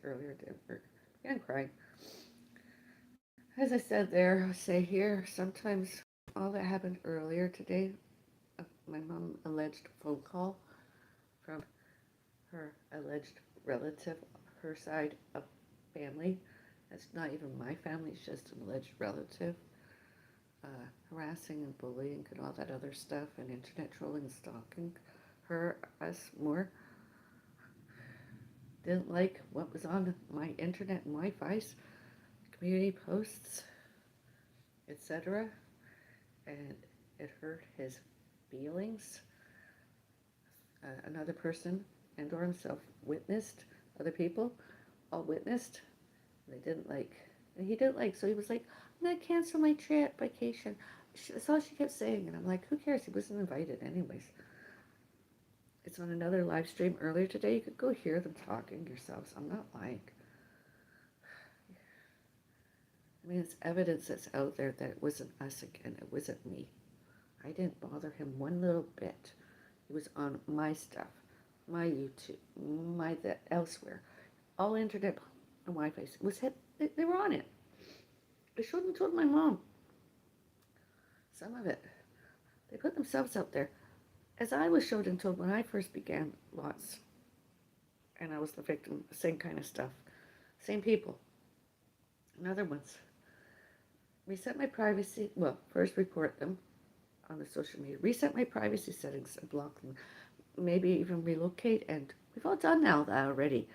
earlier today. I'm crying. As I said there, I'll say here, sometimes all that happened earlier today, my mom alleged phone call from her alleged relative, her side of family. That's not even my family, it's just an alleged relative. Harassing and bullying and all that other stuff, and internet trolling and stalking her, us more. Didn't like what was on my internet and Wi-Fi's, community posts, etc. And it hurt his feelings. Another person and or himself witnessed, other people all witnessed. They didn't like, and he didn't like, so he was like, I'm going to cancel my trip, vacation. That's all she kept saying. And I'm like, who cares? He wasn't invited anyways. It's on another live stream earlier today. You could go hear them talking yourselves. I'm not lying. I mean, it's evidence that's out there that it wasn't us again. It wasn't me. I didn't bother him one little bit. He was on my stuff, my YouTube, my that elsewhere. All internet and Wi-Fi. It was hit. They were on it. I showed and told my mom. Some of it. They put themselves out there. As I was showed and told when I first began, lots. And I was the victim, same kind of stuff. Same people. And other ones. Reset my privacy. Well, first report them on the social media. Reset my privacy settings and block them. Maybe even relocate. And we've all done now that already.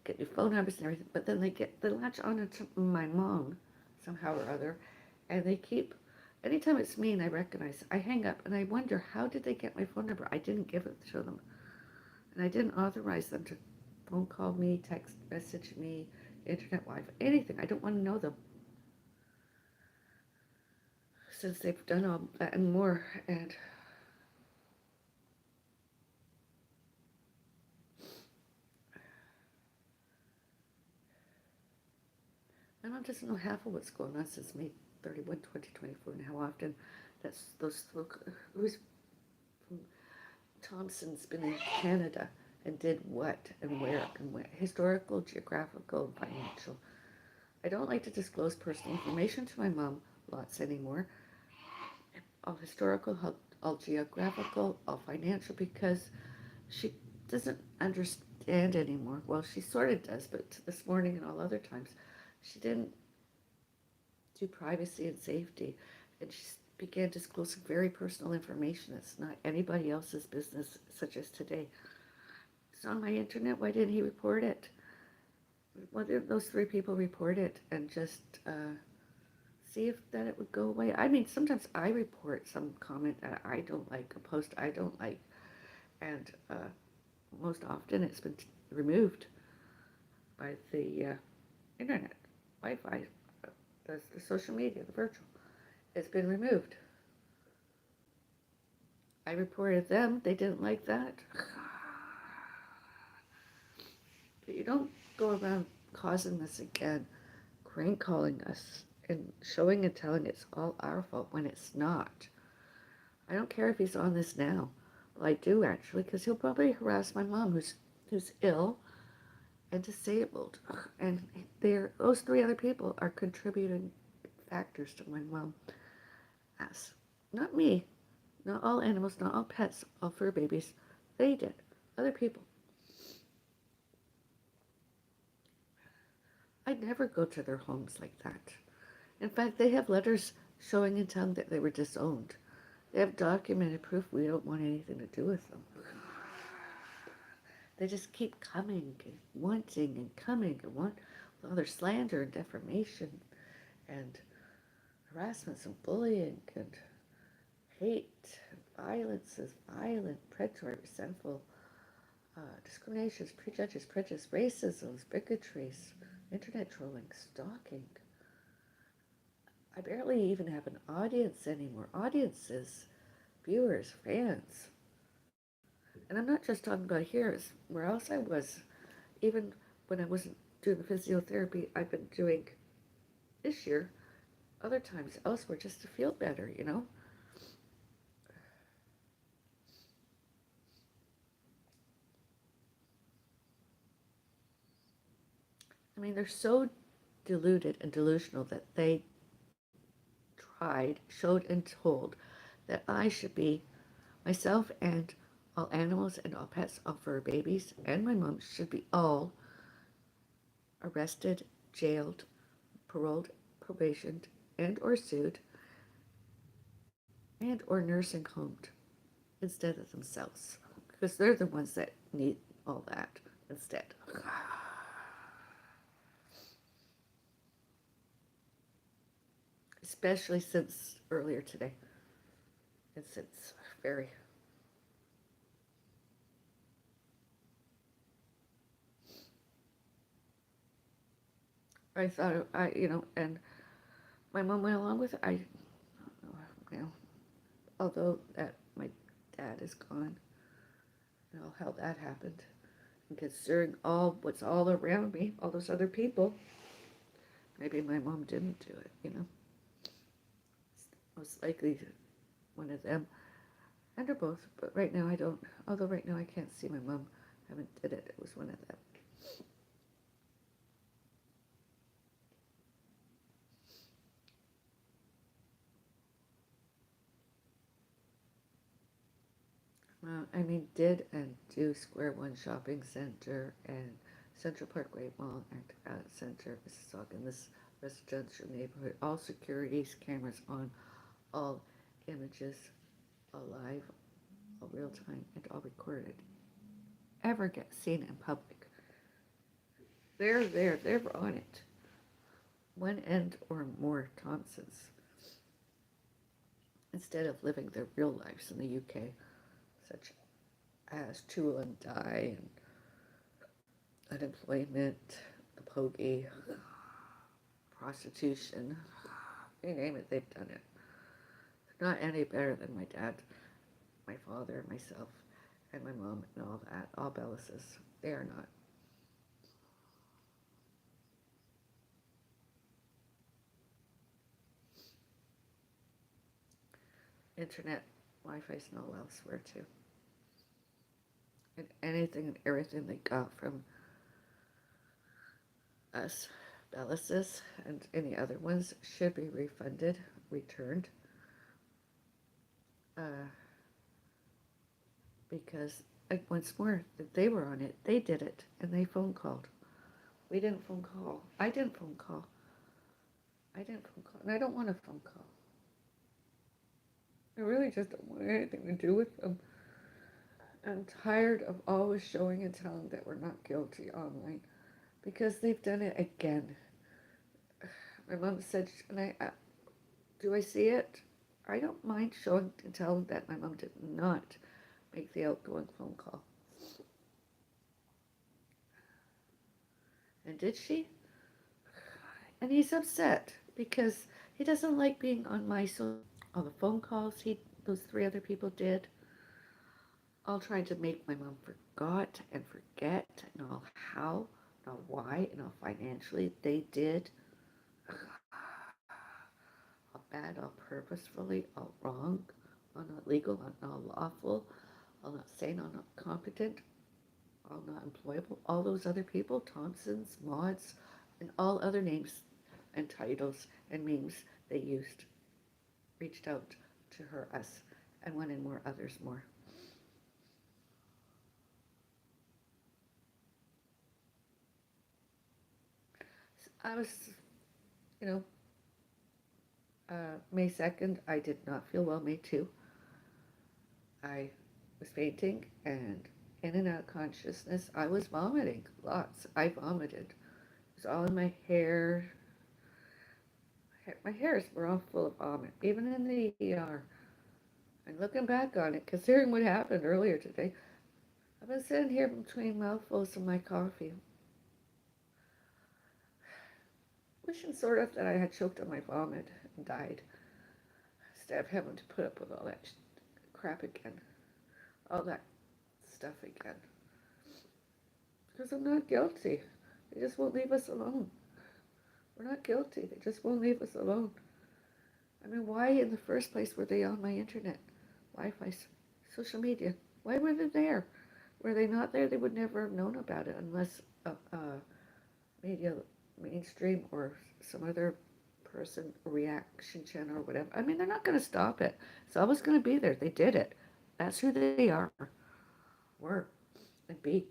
Get your phone numbers and everything. But then they latch on to my mom somehow or other. And they keep, anytime it's me and I recognize, I hang up and I wonder, how did they get my phone number? I didn't give it to them. And I didn't authorize them to phone call me, text message me, internet, Wi-Fi, anything. I don't want to know them. Since they've done all that and more. And my mom doesn't know half of what's going on since May 31, 2024, and how often those who's Thompson's been in Canada and did what and where and where. Historical, geographical, and financial. I don't like to disclose personal information to my mom lots anymore. All historical, all geographical, all financial, because she doesn't understand anymore. Well, she sort of does, but this morning and all other times, she didn't do privacy and safety, and she began disclosing very personal information. It's not anybody else's business, such as today. It's on my internet. Why didn't he report it? Why didn't those three people report it and just see if that it would go away? I mean, sometimes I report some comment that I don't like, a post I don't like, and most often it's been removed by the internet, Wi-Fi, the social media, the virtual. It's been removed. I reported them. They didn't like that. But you don't go around causing this again, crank calling us and showing and telling it's all our fault when it's not. I don't care if he's on this now. Well, I do actually, because he'll probably harass my mom, who's ill and disabled, and those three other people are contributing factors to my mom. As not me, not all animals, not all pets, all fur babies. They did. Other people. I'd never go to their homes like that. In fact, they have letters showing and telling that they were disowned. They have documented proof we don't want anything to do with them. They just keep coming and wanting and coming and want with all their slander and defamation and harassments and bullying and hate, violence is violent, predatory, resentful, discriminations, prejudges, prejudice, racism, bigotries, internet trolling, stalking. I barely even have an audience anymore. Audiences, viewers, fans. And I'm not just talking about here, it's where else I was. Even when I wasn't doing the physiotherapy I've been doing this year, other times elsewhere just to feel better, you know? I mean, they're so deluded and delusional that they tried, showed, and told that I should be myself, and all animals and all pets, all fur babies, and my mom should be all arrested, jailed, paroled, probationed, and or sued, and or nursing homed instead of themselves. Because they're the ones that need all that instead. Especially since earlier today. It's very. I thought and my mom went along with it. You know, although that my dad is gone, how that happened, and considering what's all around me, all those other people, maybe my mom didn't do it. Most likely one of them, and or both. But right now I don't. Although right now I can't see my mom. Haven't did it. It was one of them. I mean, did and do Square One Shopping Center and Central Parkway Mall and Center, Mississauga, in this residential neighborhood. All securities cameras on, all images, all live, all real time, and all recorded. Ever get seen in public? They're there. They're on it. One end or more Thompsons, instead of living their real lives in the UK, such as tool and die and unemployment, the pokey, prostitution, you name it, they've done it. They're not any better than my dad, my father, myself, and my mom, and all that, all Bellises. They are not. Internet, Wi-Fi's no elsewhere too. And anything and everything they got from us, Bellises, and any other ones should be refunded, returned, uh, because once more, they were on it. They did it, and they phone called. We didn't phone call. I didn't phone call. I didn't phone call, and I don't want a phone call. I really just don't want anything to do with them. I'm tired of always showing and telling that we're not guilty online because they've done it again. My mom said, and do I see it? I don't mind showing and telling that my mom did not make the outgoing phone call. And did she? And he's upset because he doesn't like being on my all the phone calls those three other people did, all trying to make my mom forgot and forget and all how and all why and all financially they did all bad, all purposefully, all wrong, all not legal, all not lawful, all not sane, all not competent, all not employable. All those other people, Thompsons, Mods, and all other names and titles and memes they used, reached out to her, us, and one and more others more. I was, you know, May 2nd, I did not feel well. May 2, I was fainting and in and out of consciousness. I was vomiting lots. I vomited. It was all in my hair. My hairs were all full of vomit, even in the ER. And looking back on it, considering what happened earlier today, I've been sitting here between mouthfuls of my coffee, wishing sort of that I had choked on my vomit and died, instead of having to put up with all that crap again, all that stuff again. Because I'm not guilty. They just won't leave us alone. We're not guilty. They just won't leave us alone. I mean, why in the first place were they on my internet, Wi-Fi, social media? Why were they there? Were they not there, they would never have known about it unless media mainstream or some other person reaction channel or whatever. I mean, they're not going to stop it. It's always going to be there. They did it. That's who they are. Were and be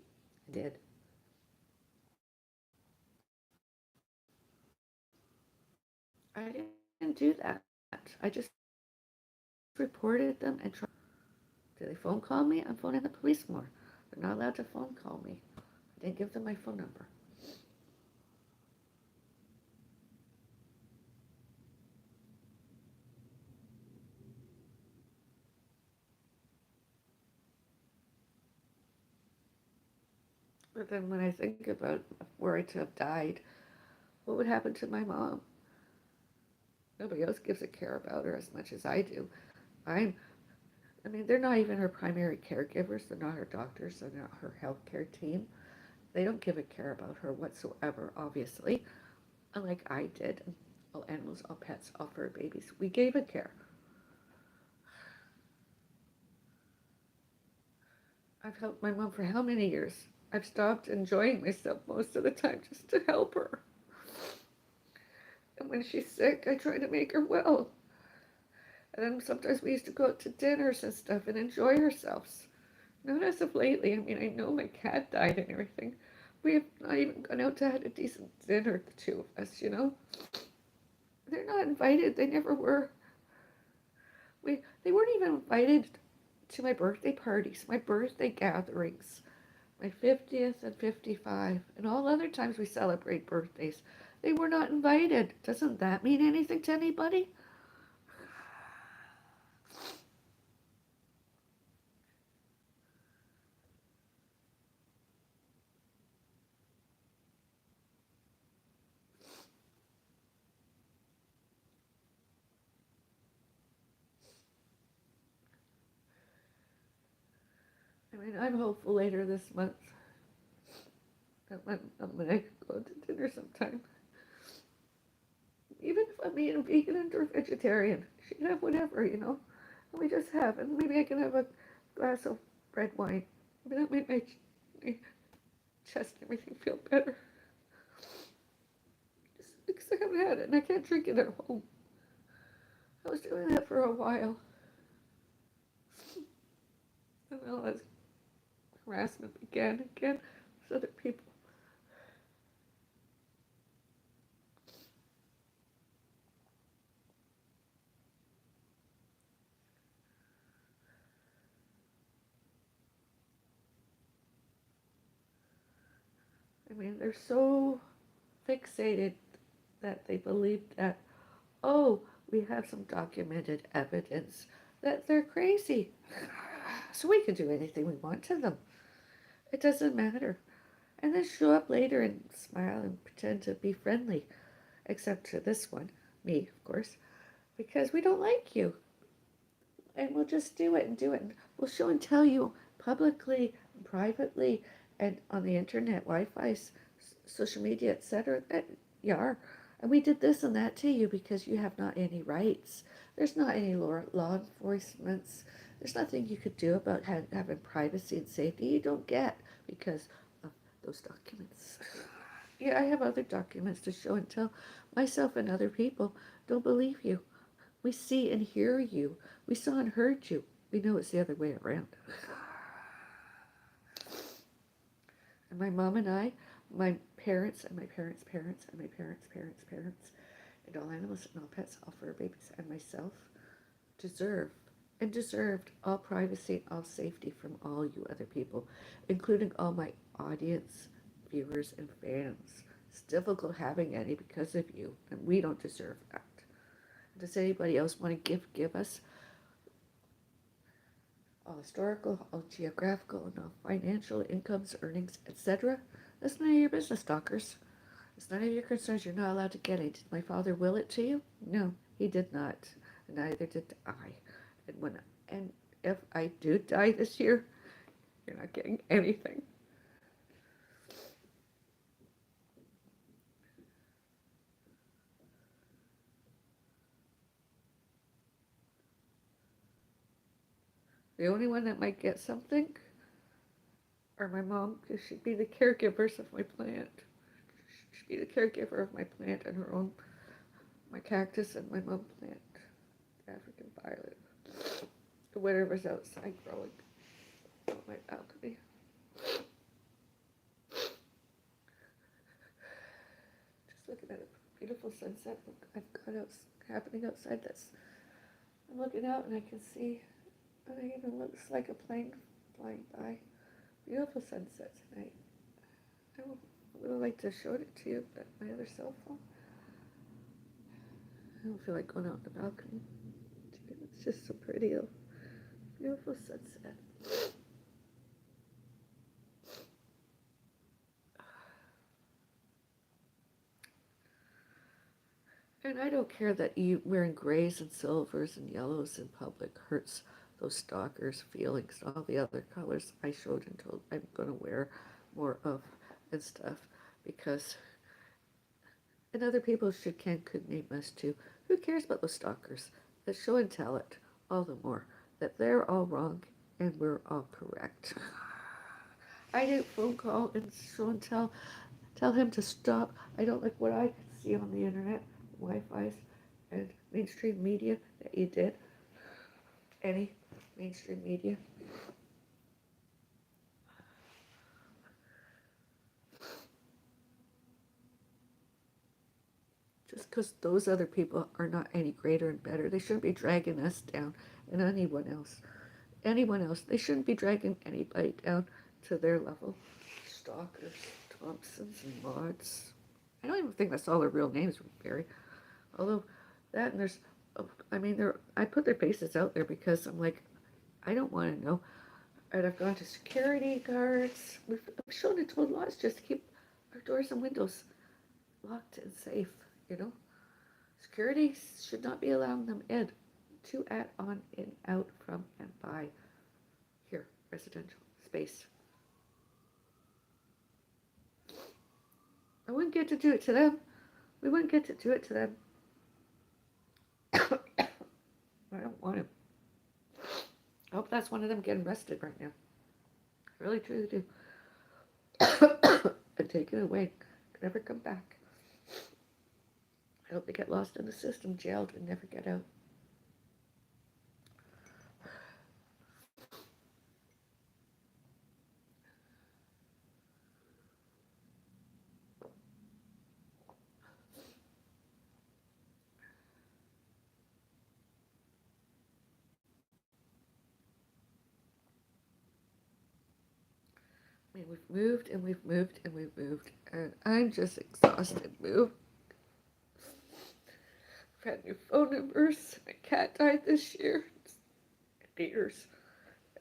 and did. I didn't do that. I just reported them and tried to stop them. Do they phone call me? I'm phoning the police more. They're not allowed to phone call me. I didn't give them my phone number. But then when I think about were I to have died, what would happen to my mom? Nobody else gives a care about her as much as I do. I'm, I mean, they're not even her primary caregivers. They're not her doctors. They're not her healthcare team. They don't give a care about her whatsoever, obviously, unlike I did. All animals, all pets, all fur babies. We gave a care. I've helped my mom for how many years? I've stopped enjoying myself most of the time just to help her. And when she's sick, I try to make her well. And then sometimes we used to go out to dinners and stuff and enjoy ourselves. Not as of lately. I mean, I know my cat died and everything. We have not even gone out to have a decent dinner, the two of us, you know? They're not invited. They never were. They weren't even invited to my birthday parties, my birthday gatherings, my 50th and 55, and all other times we celebrate birthdays. They were not invited. Doesn't that mean anything to anybody? I mean, I'm hopeful later this month that I'm gonna go to dinner sometime. Even if I'm eating vegan or vegetarian, she can have whatever, you know. And we just have, and maybe I can have a glass of red wine. Maybe that might make my chest and everything feel better. Just because I haven't had it and I can't drink it at home. I was doing that for a while, and then all this harassment began again with other people. I mean, they're so fixated that they believe that, oh, we have some documented evidence that they're crazy. So we can do anything we want to them. It doesn't matter. And then show up later and smile and pretend to be friendly, except to this one, me, of course, because we don't like you. And we'll just do it and do it. And we'll show and tell you publicly, and privately, and on the internet, Wi-Fi, social media, etc. that you are. And we did this and that to you because you have not any rights. There's not any law enforcement. There's nothing you could do about having privacy and safety. You don't get because of those documents. Yeah, I have other documents to show and tell myself and other people. Don't believe you. We see and hear you. We saw and heard you. We know it's the other way around. And my mom and I, my parents and my parents' parents and my parents' parents' parents, and all animals and all pets, all fur babies and myself deserve and deserved all privacy and all safety from all you other people, including all my audience, viewers, and fans. It's difficult having any because of you, and we don't deserve that. Does anybody else want to give us all historical, all geographical, and all financial incomes, earnings, etc.? That's none of your business, stalkers. It's none of your concerns. You're not allowed to get it. Did my father will it to you? No, he did not. And neither did I. And if I do die this year, you're not getting anything. The only one that might get something are my mom, because she'd be the caregivers of my plant. She'd be the caregiver of my plant and her own, my cactus and my mum plant, African violet, or whatever's outside growing on my balcony. Just looking at a beautiful sunset I've got happening outside. I'm looking out and I can see, it even looks like a plane flying by. Beautiful sunset tonight. I would have liked to have showed it to you, but my other cell phone. I don't feel like going out on the balcony. It's just so pretty. Beautiful sunset. And I don't care that you wearing grays and silvers and yellows in public hurts those stalkers' feelings and all the other colors I showed and told I'm going to wear more of and stuff, because and other people could name us too. Who cares about those stalkers? Let's show and tell it all the more that they're all wrong and we're all correct. I didn't phone call and show and tell him to stop. I don't like what I see on the internet, Wi-Fi's, and mainstream media that you did. Any mainstream media. Just because those other people are not any greater and better, they shouldn't be dragging us down and anyone else. Anyone else. They shouldn't be dragging anybody down to their level. Stalkers, Thompsons, and Mauds. I don't even think that's all their real names, Barry. Although that and there's, I put their faces out there because I'm like, I don't want to know. And I've gone to security guards. I've shown and told lots just to keep our doors and windows locked and safe, you know. Security should not be allowing them in, on, in, out, from, and by. Here, residential space. I wouldn't get to do it to them. We wouldn't get to do it to them. I don't want him. I hope that's one of them getting arrested right now. I really truly do. And taken away. Could never come back. I hope they get lost in the system, jailed, and never get out. I mean, we've moved and we've moved and we've moved, and I'm just exhausted. Move. I've had new phone numbers. My cat died this year. Beers,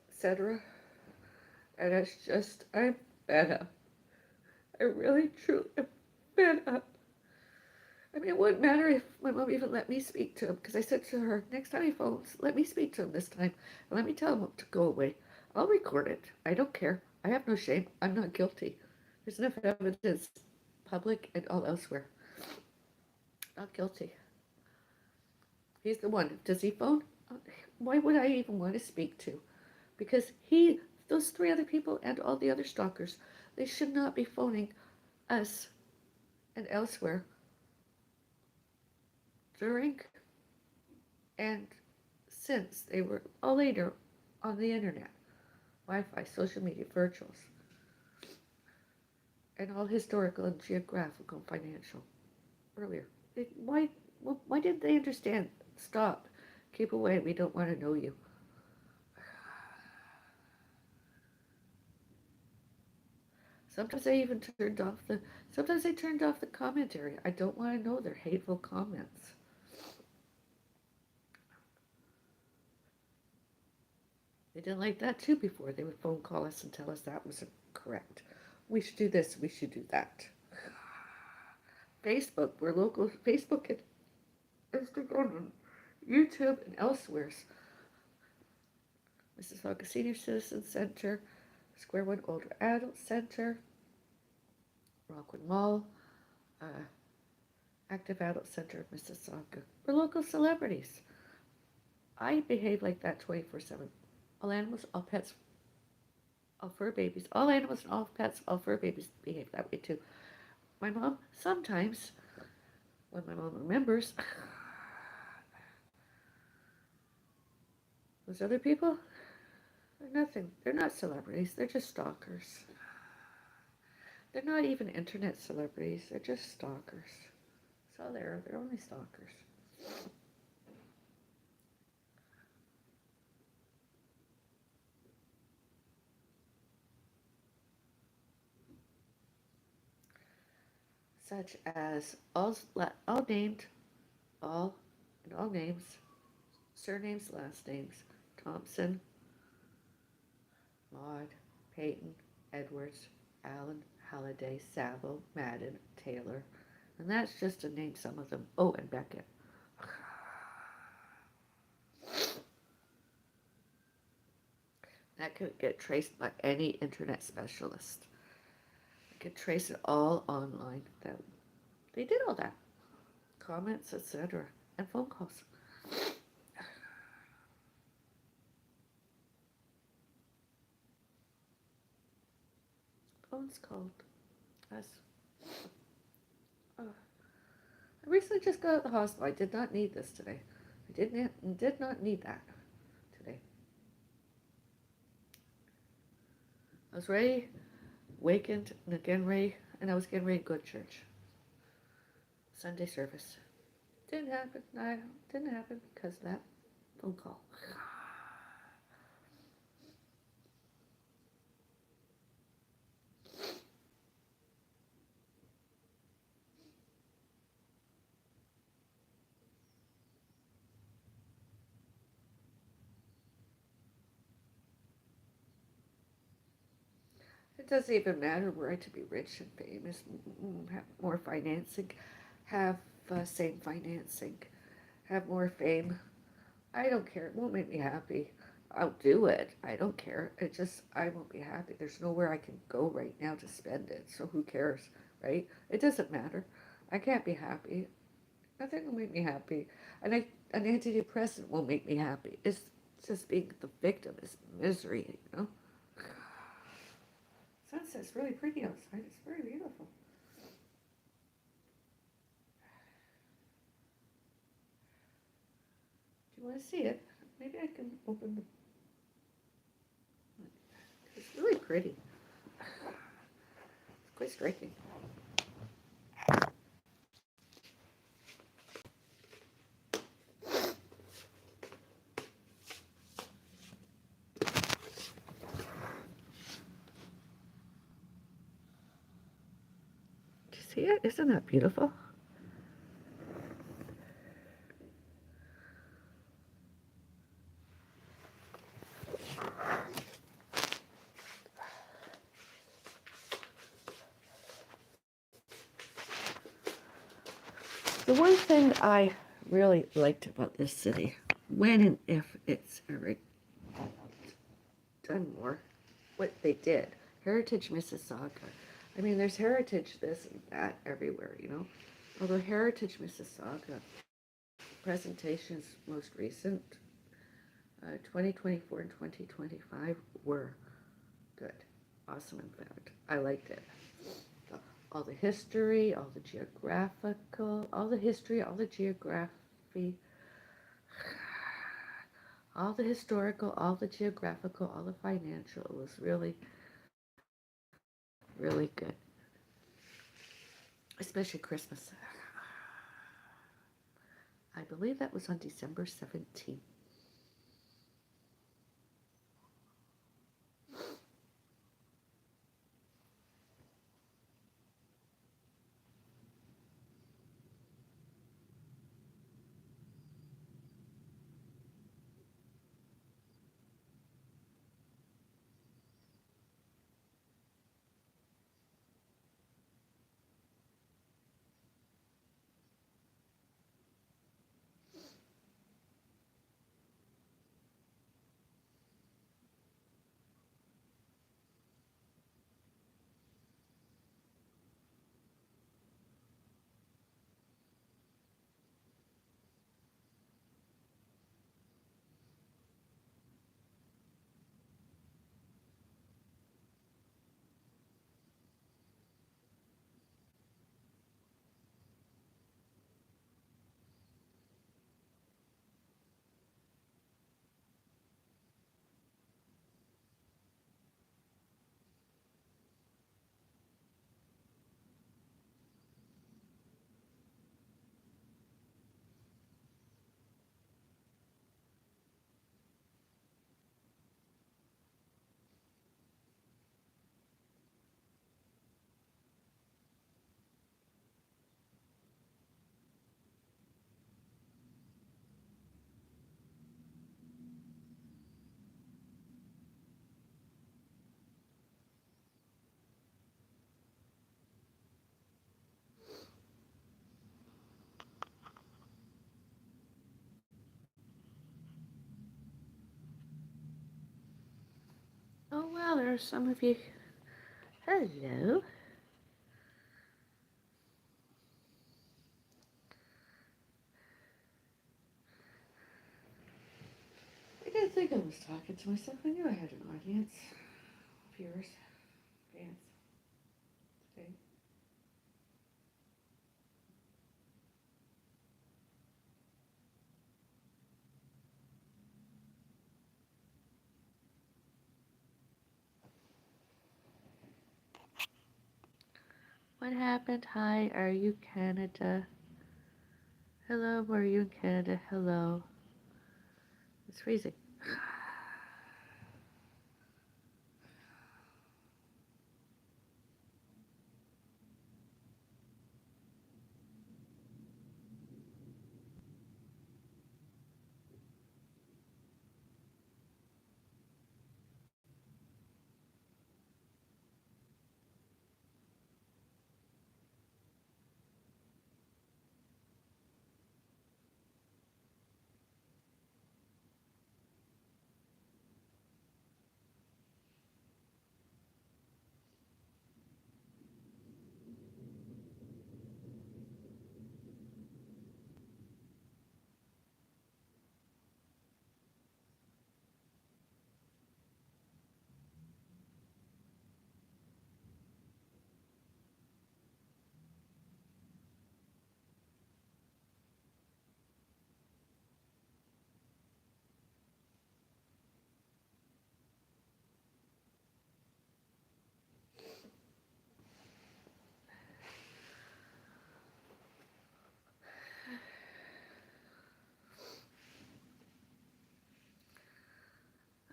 etc. And it's just, I'm fed up. I really, truly am fed up. I mean, it wouldn't matter if my mom even let me speak to him, because I said to her, next time he phones, let me speak to him this time, and let me tell him to go away. I'll record it. I don't care. I have no shame. I'm not guilty. There's enough evidence, public and all elsewhere. Not guilty. He's the one. Does he phone? Why would I even want to speak to? Because those three other people and all the other stalkers, they should not be phoning us and elsewhere during and since they were all later on the internet, Wi-Fi, social media, virtuals, and all historical and geographical and financial earlier. Why didn't they understand? Stop. Keep away. We don't want to know you. Sometimes I even sometimes I turned off the commentary. I don't want to know their hateful comments. They didn't like that too before. They would phone call us and tell us that wasn't correct. We should do this, we should do that. Facebook, we're local. Facebook and Instagram and YouTube and elsewhere. Mississauga Senior Citizen Center, Square One Older Adult Center, Rockwood Mall, Active Adult Center of Mississauga. We're local celebrities. I behave like that 24/7. All animals, all pets, all fur babies. All animals and all pets, all fur babies behave that way too. My mom, sometimes, when my mom remembers, those other people, they're nothing. They're not celebrities. They're just stalkers. They're not even internet celebrities. They're just stalkers. So they're only stalkers. Such as all named, all and all names, surnames, last names, Thompson, Maud, Peyton, Edwards, Allen, Halliday, Saville, Madden, Taylor, and that's just to name some of them. Oh, and Beckett. That could get traced by any internet specialist. You could trace it all online. That they did all that, comments, etc., and phone calls. Phones called us. Oh, I recently just got out of the hospital. I did not need this today. Did not need that today. I was ready, wakened, and again ready, and I was getting ready to go to church. Sunday service. Didn't happen. I didn't happen because of that phone call. It doesn't even matter were I to be rich and famous, have more financing, have same financing, have more fame. I don't care. It won't make me happy. I'll do it. I don't care. It just, I won't be happy. There's nowhere I can go right now to spend it. So who cares, right? It doesn't matter. I can't be happy. Nothing will make me happy. An antidepressant won't make me happy. It's just being the victim is misery, you know? Sunset's really pretty outside. It's very beautiful. Do you want to see it? Maybe I can open the. It's really pretty. It's quite striking. Do you see it? Isn't that beautiful? The one thing I really liked about this city, when and if it's ever done more, what they did, Heritage Mississauga. I mean, there's heritage this and that everywhere, you know. Although Heritage Mississauga presentations most recent, 2024 and 2025 were good, awesome. In fact, I liked it. All the history, all the geographical, all the history, all the geography, all the historical, all the geographical, all the financial. It was really, really good, especially Christmas. I believe that was on December 17th. well, there are some of you. Hello. I didn't think I was talking to myself. I knew I had an audience, viewers, fans today. What happened? Hi, are you Canada? Hello, are you in Canada? Hello. It's freezing.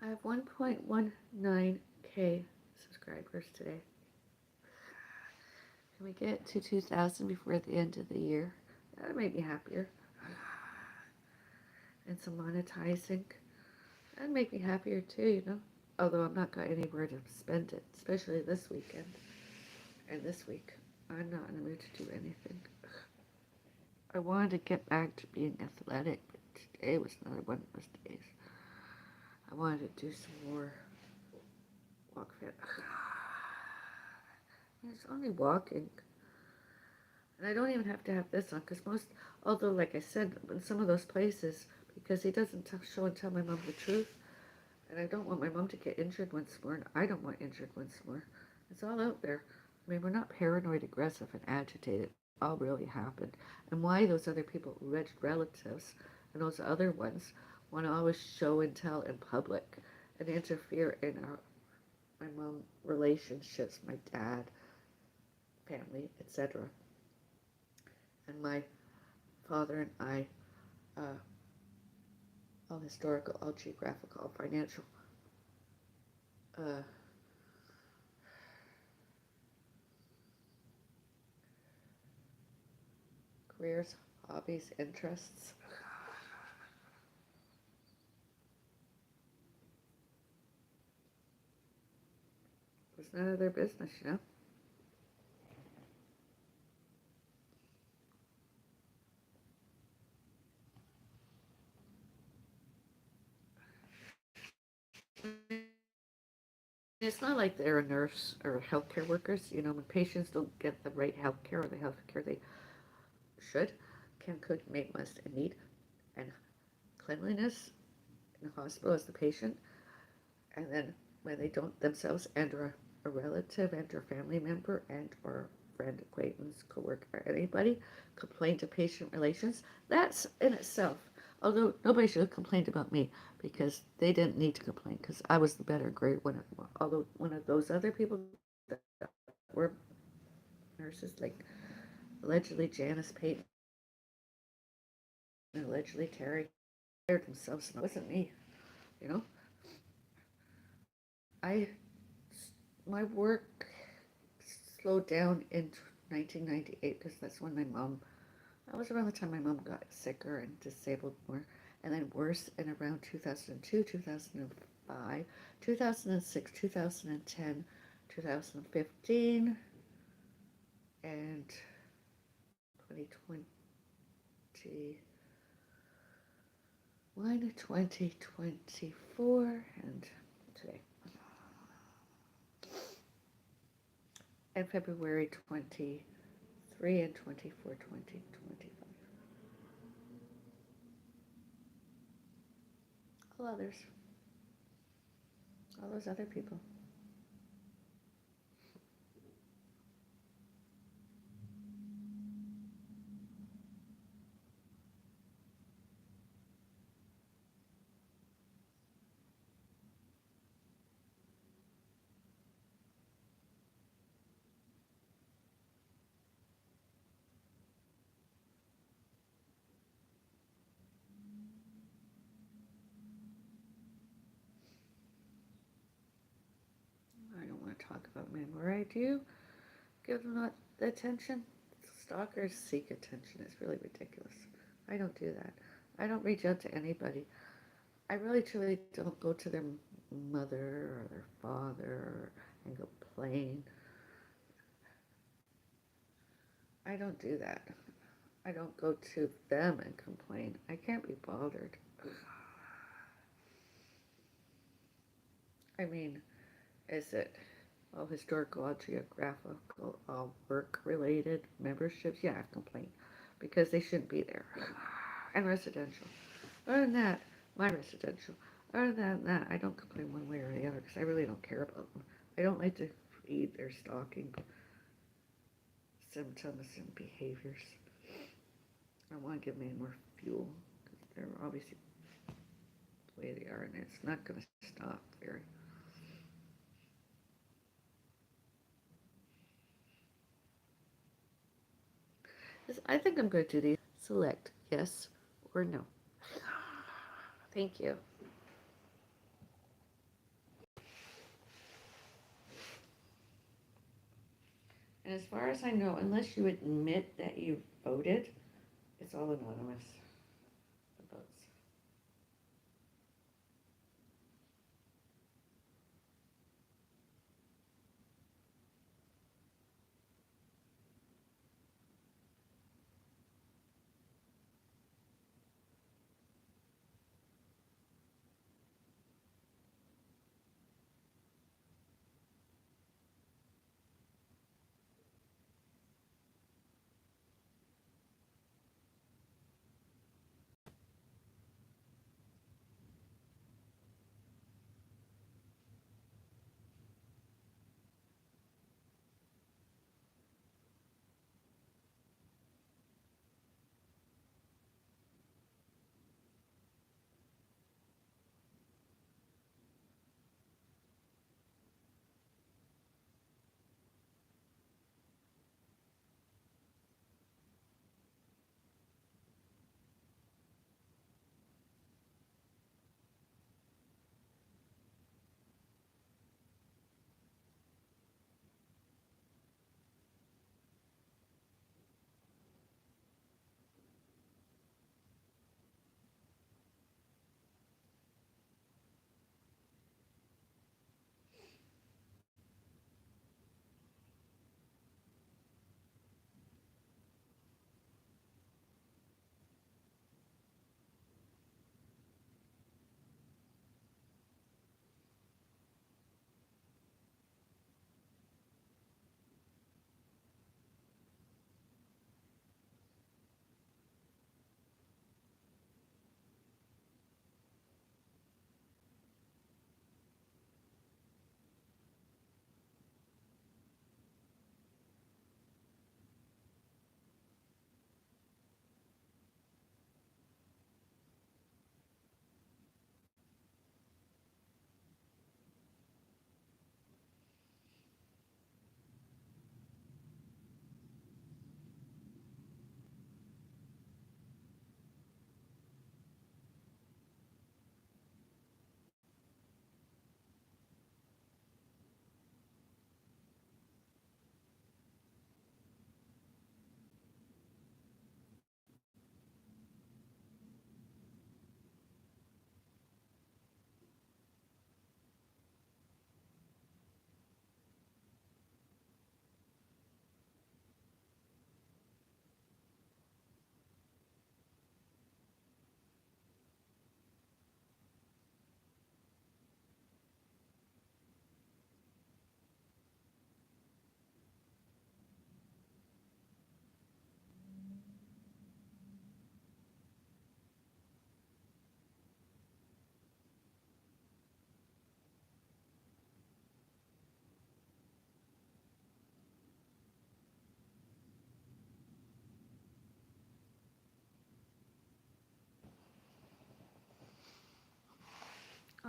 I have 1.19K subscribers today. Can we get to 2,000 before the end of the year? That would make me happier. And some monetizing. That'd make me happier too, you know. Although I'm not got anywhere to spend it, especially this weekend and this week. I'm not in the mood to do anything. I wanted to get back to being athletic, but today was another one of those days. I wanted to do some more walk fit. It's only walking. And I don't even have to have this on because although, like I said, in some of those places, because he doesn't show and tell my mom the truth, and I don't want my mom to get injured once more, and I don't want injured once more. It's all out there. I mean, we're not paranoid, aggressive, and agitated. It all really happened. And why those other people, alleged relatives, and those other ones, want to always show and tell in public and interfere in my mom relationships, my dad, family, etc. And my father and I, uh, all historical, all geographical, all financial, uh, careers, hobbies, interests. It was none of their business, you know. It's not like they're a nurse or healthcare workers. You know, when patients don't get the right healthcare or the healthcare they should, can, could, may, must, and need, and cleanliness in the hospital as the patient, and then when they don't themselves and or a relative and or family member and or friend, acquaintance, coworker, anybody complain to patient relations, that's in itself. Although nobody should have complained about me because they didn't need to complain because I was the better grade one. Although one of those other people that were nurses, like allegedly Janice Payton and allegedly Terry, hired themselves, and it wasn't me. You know, I my work slowed down in 1998 because that's when my mom. That was around the time my mom got sicker and disabled more, and then worse in around 2002, 2005, 2006, 2010, 2015, and 2021, 2024, and today. and February 23 and 24, 2025. All others, all those other people. I don't want to talk about men where I do give them not the attention. Stalkers seek attention. It's really ridiculous. I don't do that. I don't reach out to anybody. I really truly don't go to their mother or their father and complain. I don't do that. I don't go to them and complain. I can't be bothered. I mean, is it historical, geographical, work related memberships? Yeah, I complain because they shouldn't be there. And residential. Other than that, my residential. Other than that, I don't complain one way or the other because I really don't care about them. I don't like to read their stalking symptoms and behaviors. I want to give me more fuel because they're obviously the way they are, and it's not going to stop very. I think I'm going to do these. Select yes or no. Thank you. And as far as I know, unless you admit that you voted, it's all anonymous. The votes.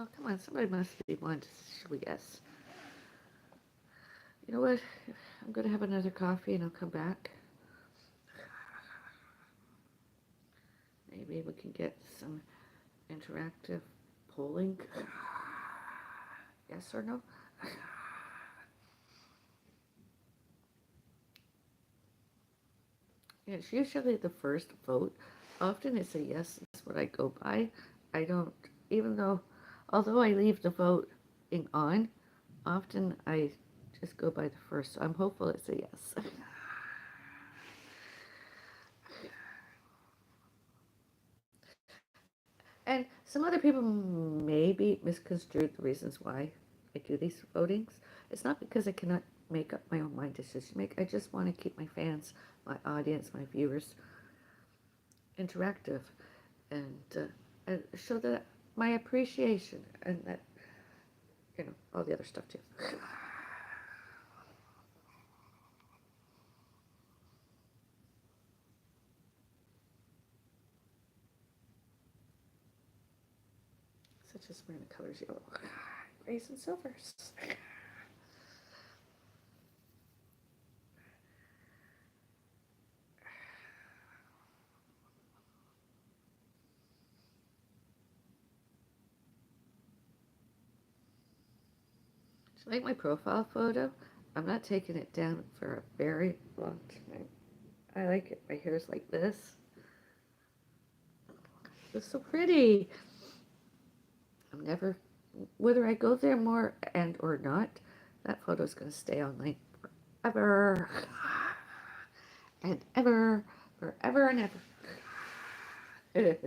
Oh, come on, somebody must be one to guess. You know what? I'm going to have another coffee and I'll come back. Maybe we can get some interactive polling. Yes or no? Yeah, it's usually the first vote. Often it's a yes, that's what I go by. I don't, even though, although I leave the voting on, often I just go by the first. So I'm hopeful it's a yes. And some other people maybe misconstrued the reasons why I do these votings. It's not because I cannot make up my own mind decision make. I just want to keep my fans, my audience, my viewers interactive and show that my appreciation and that all the other stuff too. Such as wearing the colors yellow, grays, and silvers. Do you like my profile photo? I'm not taking it down for a very long time. I like it. My hair's like this. It's so pretty. I'm never, whether I go there more and or not, that photo's gonna stay online forever and ever, forever and ever.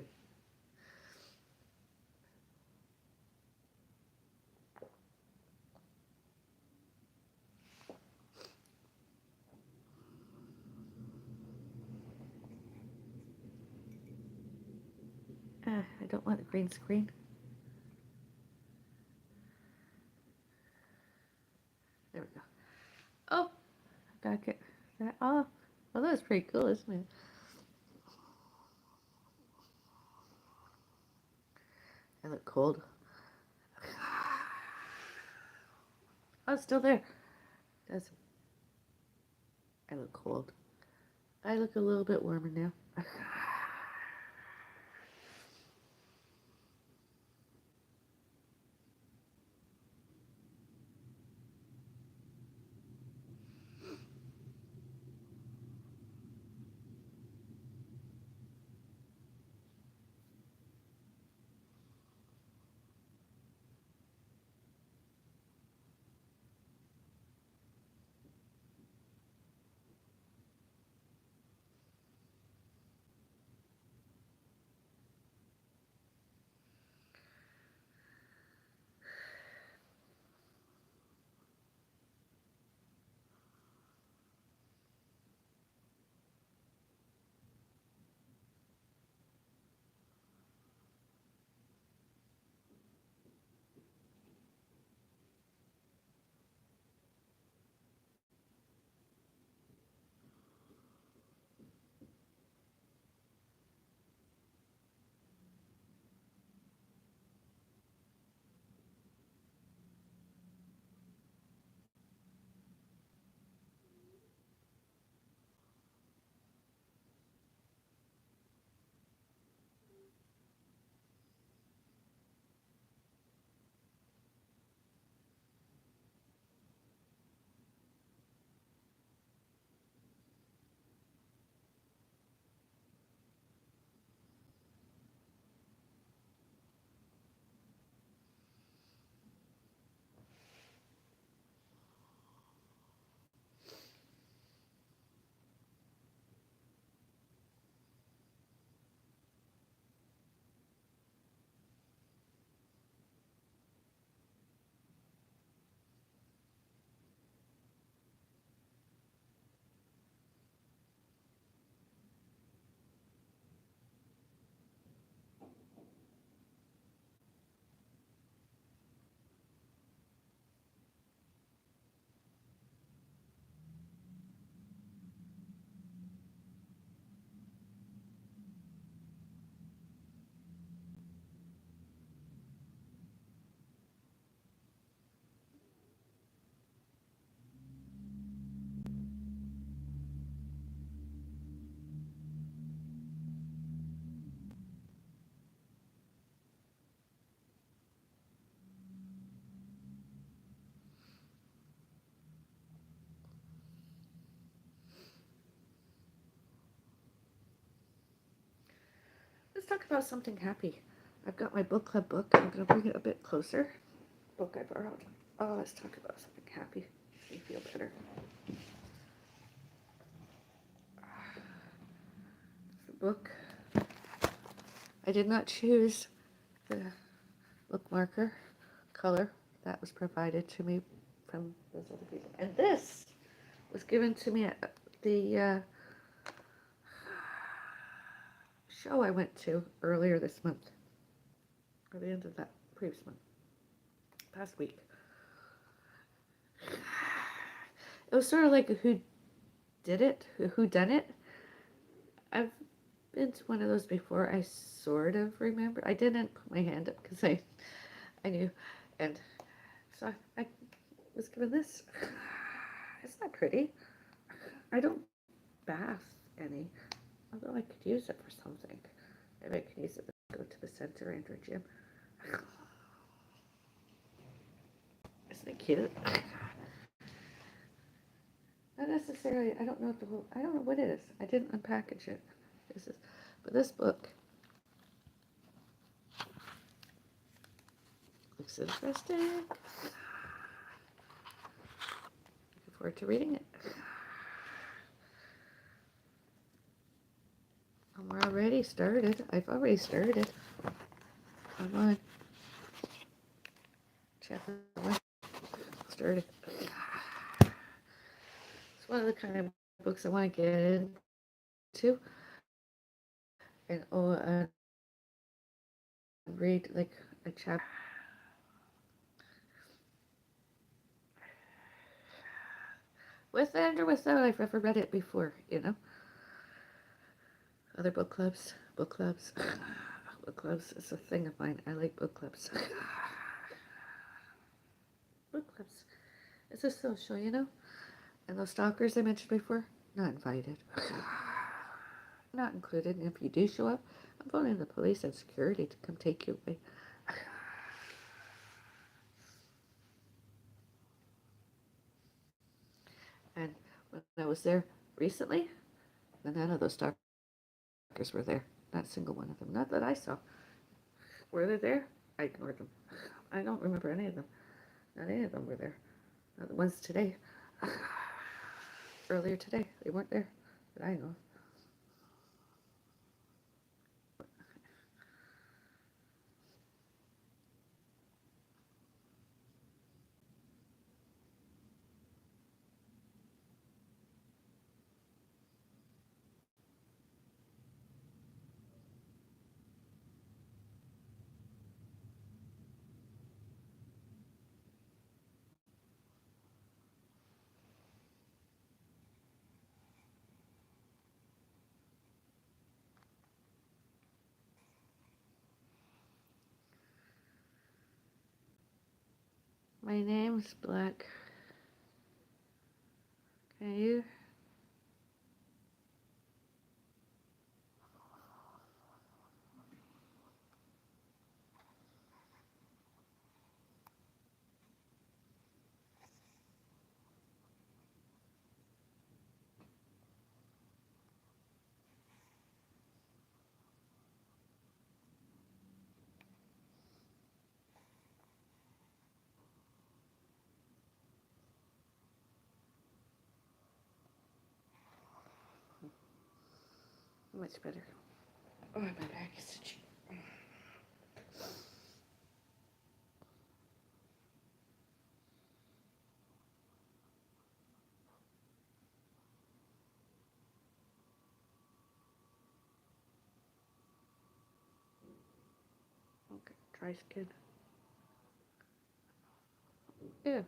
I don't want the green screen. There we go. Oh, gotta get that off. Well, that's pretty cool, isn't it? I look cold. Oh, it's still there. Does I look cold? I look a little bit warmer now. Let's talk about something happy. I've got my book club book. I'm going to bring it a bit closer. Book I borrowed. Oh, let's talk about something happy. Makes me feel better. The book. I did not choose the book marker color that was provided to me from those other people. And this was given to me at the show I went to earlier this month, or the end of that previous month, past week. It was sort of like a who did it, who done it. I've been to one of those before. I sort of remember. I didn't put my hand up because I knew, and so I was given this. Isn't that pretty? I don't bath any, although I could use it for something. Maybe I could use it to go to the center and or gym. Isn't it cute? Not necessarily. I don't know what I don't know what it is. I didn't unpackage it. But this book looks interesting. Looking forward to reading it. We're already started. I've already started. Come on. Chapter 1 started. It's one of the kind of books I want to get into. And read like a chapter. With and or without, I've ever read it before, you know. Other book clubs. Book clubs is a thing of mine. I like book clubs. Book clubs. It's a social, you know. And those stalkers I mentioned before, not invited. Not included. And if you do show up, I'm phoning the police and security to come take you away. And when I was there recently, none of those stalkers were there. Not a single one of them. Not that I saw. Were they there? I ignored them. I don't remember any of them. Not any of them were there. Not the ones today. Earlier today, they weren't there that I know of. My name's Black. Can you? Much better. Oh, my back is itchy. Okay, dry skin. Yeah.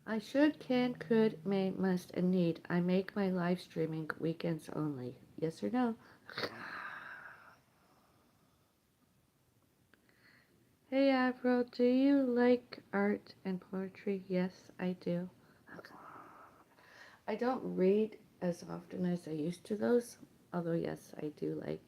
I should, can, could, may, must, and need. I make my live streaming weekends only. Yes or no? Hey Avril, do you like art and poetry? Yes, I do. I don't read as often as I used to those, although yes, I do like.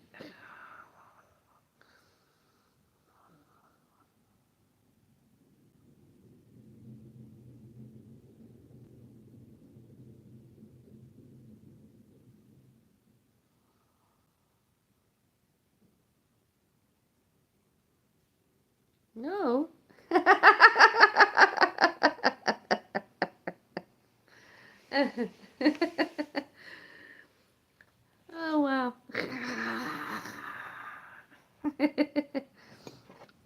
No. Oh, wow.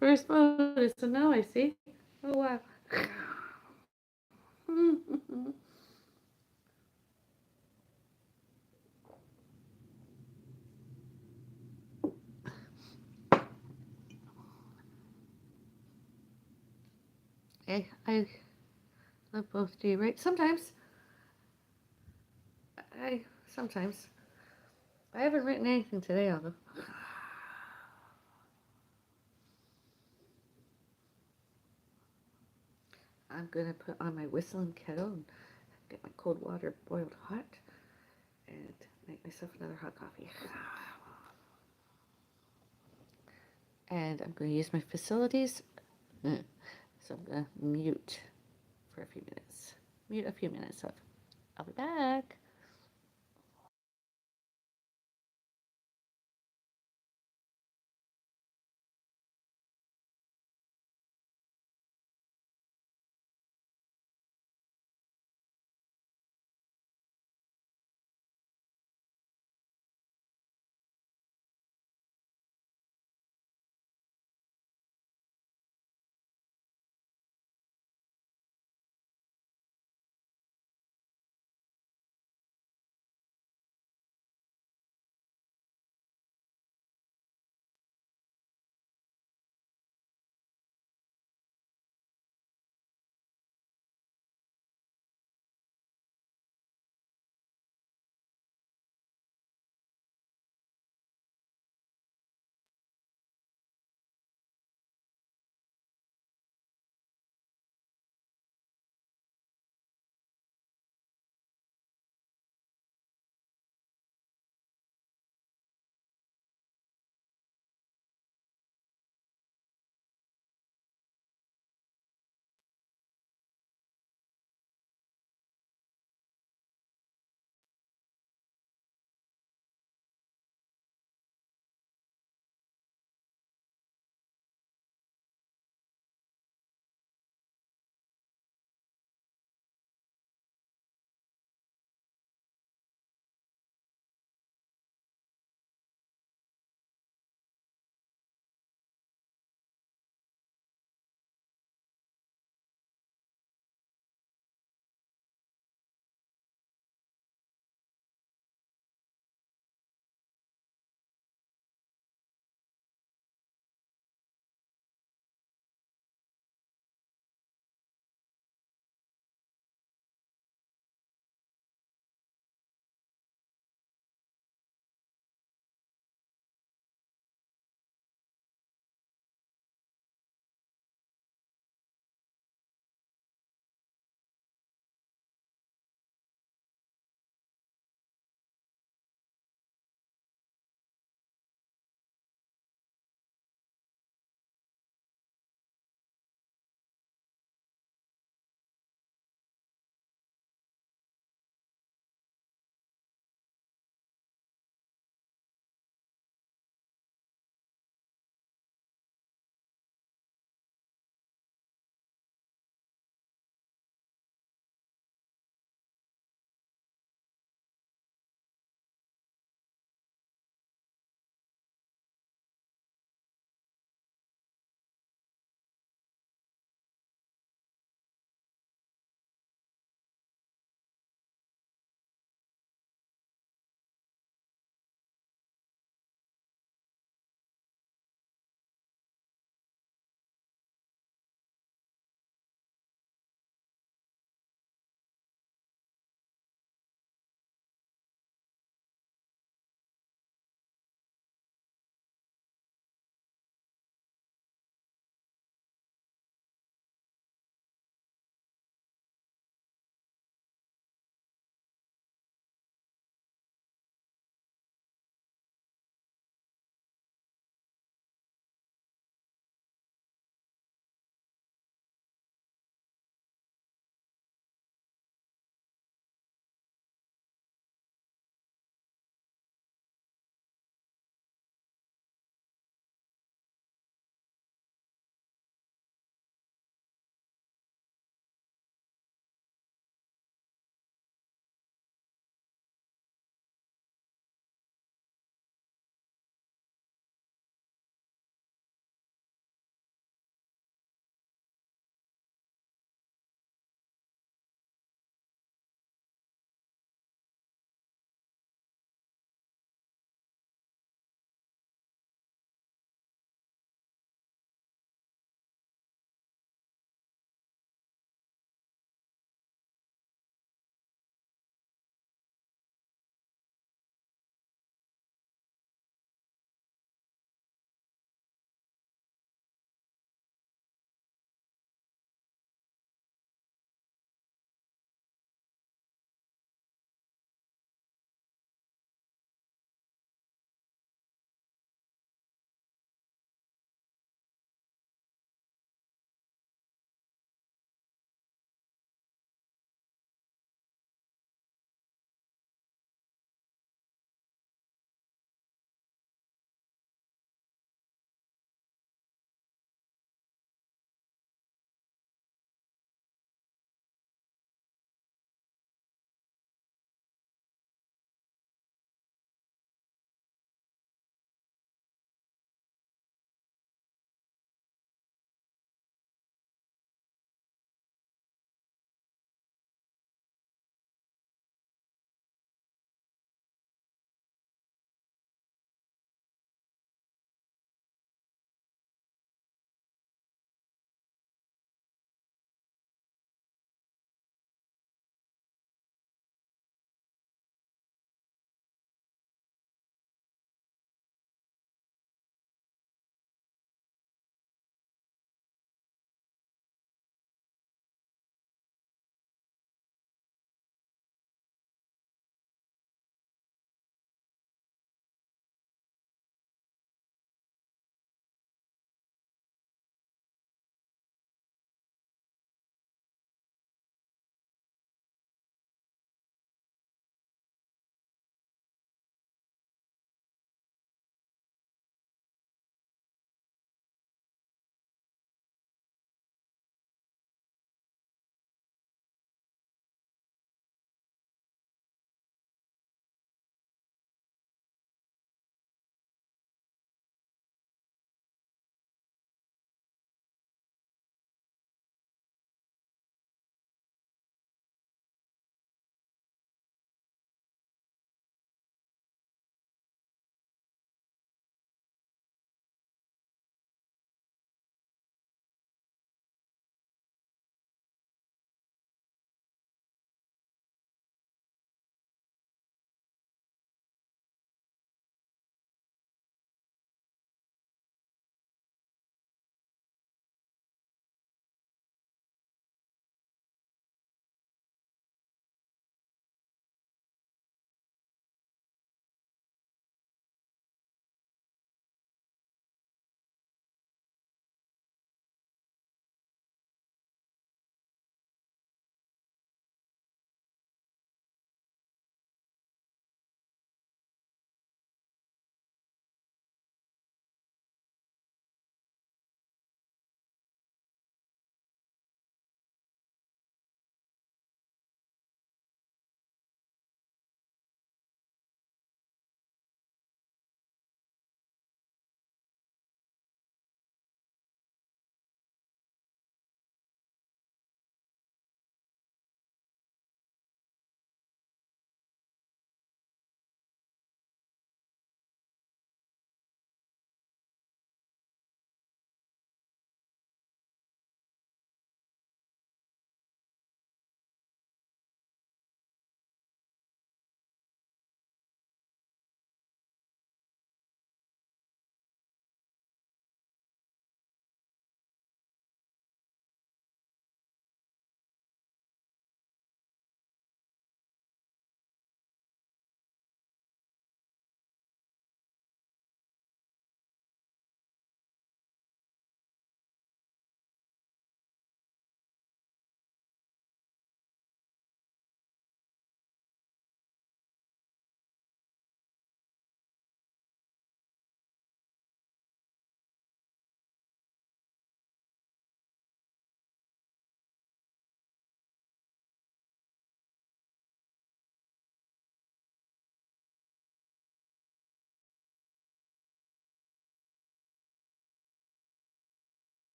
First mode, so now I see. Oh, wow. I love both. Do you right? Sometimes. I sometimes. I haven't written anything today, although. I'm gonna put on my whistling kettle and get my cold water boiled hot and make myself another hot coffee. And I'm going to use my facilities. So I'm going to mute for a few minutes. Mute a few minutes of. I'll be back.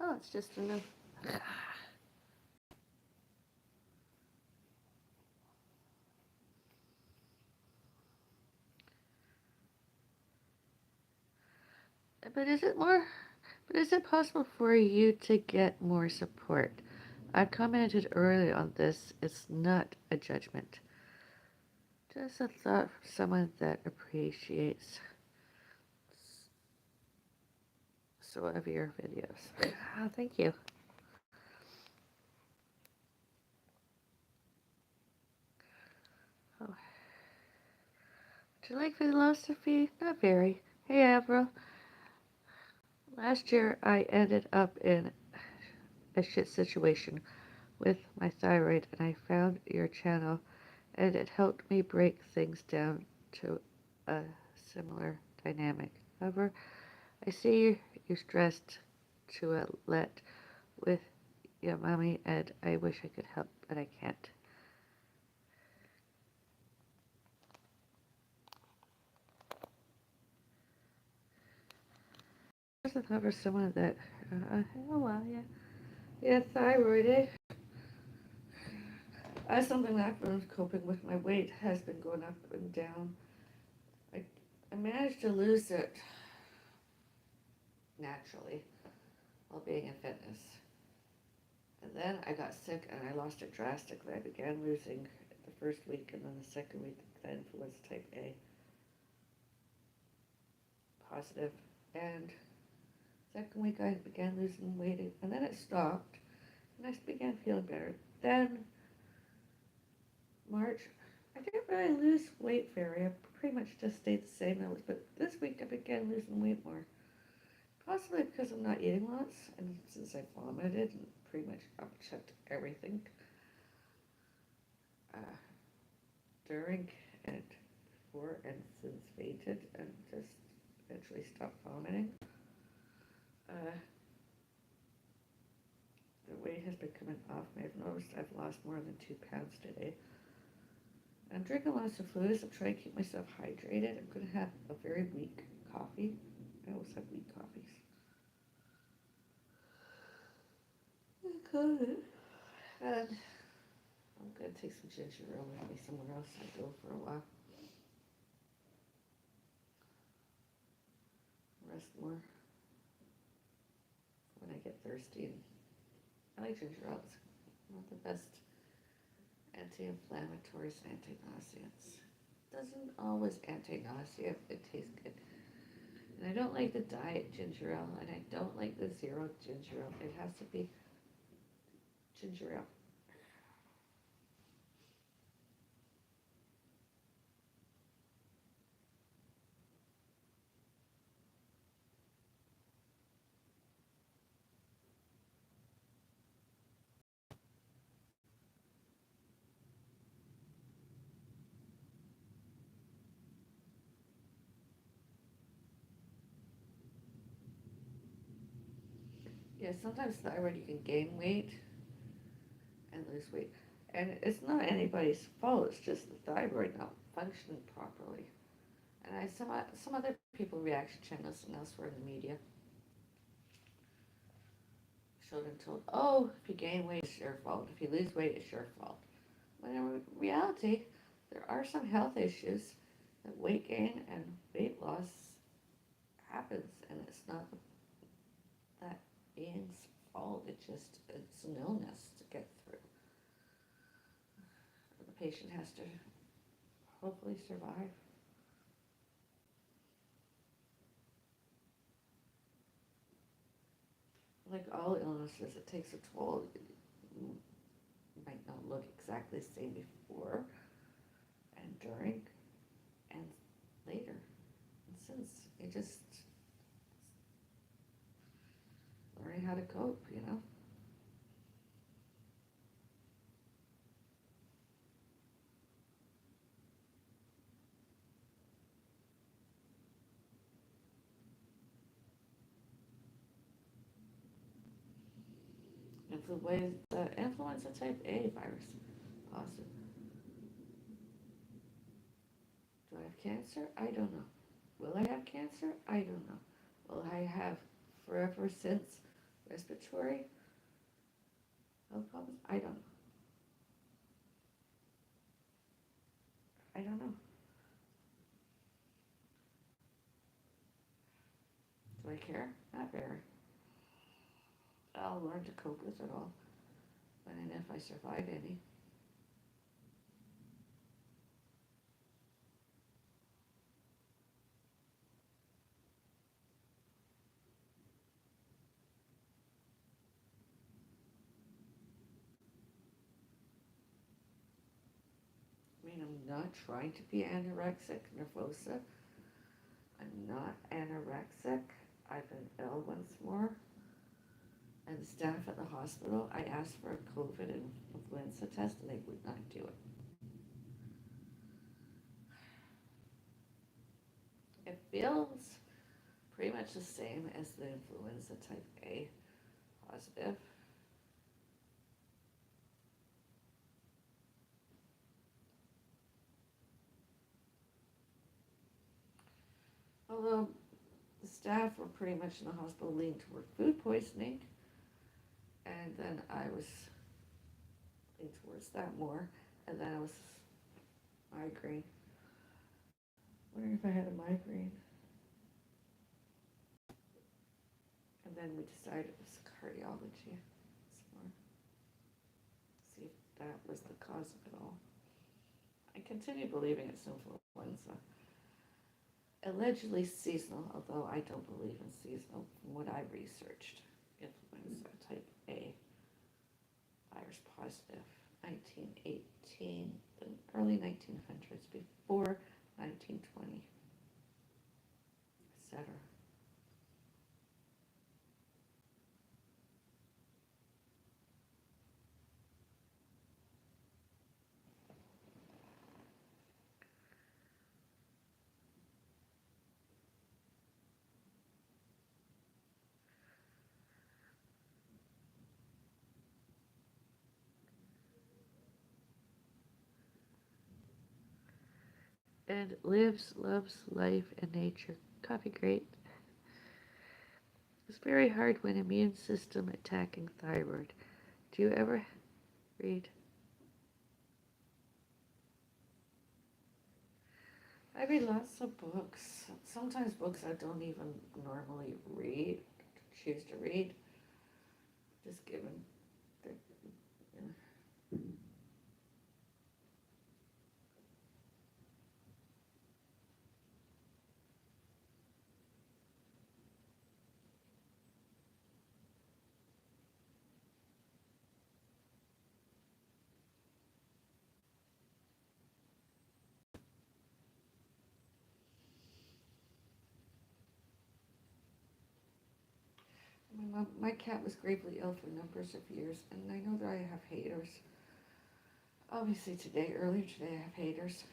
Oh, it's just enough. But is it more? But is it possible for you to get more support? I commented earlier on this. It's not a judgment. Just a thought from someone that appreciates some of your videos. Oh, thank you. Oh, do you like philosophy? Not very. Hey, Avril. Last year I ended up in a shit situation with my thyroid, and I found your channel, and it helped me break things down to a similar dynamic. However, I see you're stressed to a let with your mommy, and I wish I could help, but I can't. There's another someone that, oh well, yeah. Yeah, thyroid, eh? That's something that I've been coping with. My weight has been going up and down. I, I managed to lose it naturally while being in fitness. And then I got sick and I lost it drastically. I began losing the first week, and then the second week, the influenza type A positive. And second week, I began losing weight, and then it stopped, and I began feeling better. Then March, I didn't really lose weight very. I pretty much just stayed the same. But this week, I began losing weight more. Possibly because I'm not eating lots, and since I vomited and pretty much upchucked everything uh, during and before and since fainted and just eventually stopped vomiting. Uh, the weight has been coming off me. I've noticed I've lost more than 2 pounds today. I'm drinking lots of fluids. I'm trying to keep myself hydrated. I'm going to have a very weak coffee. I always have weak coffees. Okay. And I'm going to take some ginger ale with me somewhere else I go for a while. Rest more when I get thirsty. And I like ginger ale. It's one of the best anti-inflammatories, anti-nauseants. Doesn't always anti-nausea. It tastes good. And I don't like the diet ginger ale, and I don't like the zero ginger ale. It has to be ginger ale. Yeah, sometimes thyroid you can gain weight and lose weight. And it's not anybody's fault, it's just the thyroid not functioning properly. And some other people reaction channels and elsewhere in the media showed and told, oh, if you gain weight, it's your fault. If you lose weight, it's your fault. When in reality, there are some health issues that weight gain and weight loss happens, and it's not that being's fault. It's an illness to get through. The patient has to hopefully survive. Like all illnesses, it takes a toll. You might not look exactly the same before and during and later. And since you just learning how to cope, you know. Influenza type A virus positive. Do I have cancer? I don't know. Will I have cancer? I don't know. Will I have forever since respiratory health problems. I don't know. I don't know. Do I care? Not very. I'll learn to cope with it all when and if I survive any. I mean, I'm not trying to be anorexic, nervosa. I'm not anorexic. I've been ill once more. And the staff at the hospital, I asked for a COVID and influenza test and they would not do it. It feels pretty much the same as the influenza type A positive. Although the staff were pretty much in the hospital leaning toward food poisoning, and then I was leaning towards that more, and then I was migraine. Wondering if I had a migraine. And then we decided it was cardiology. More. See if that was the cause of it all. I continue believing it's influenza. Allegedly seasonal, although I don't believe in seasonal from what I researched. Influenza type A, virus positive, 1918, the early 1900s, before 1920, etc. And lives, loves life and nature. Coffee great. It's very hard when immune system attacking thyroid. Do you ever read? I read lots of books. Sometimes books I don't even normally read, choose to read, just given the. My cat was gravely ill for numbers of years, and I know that I have haters. Obviously, earlier today, I have haters,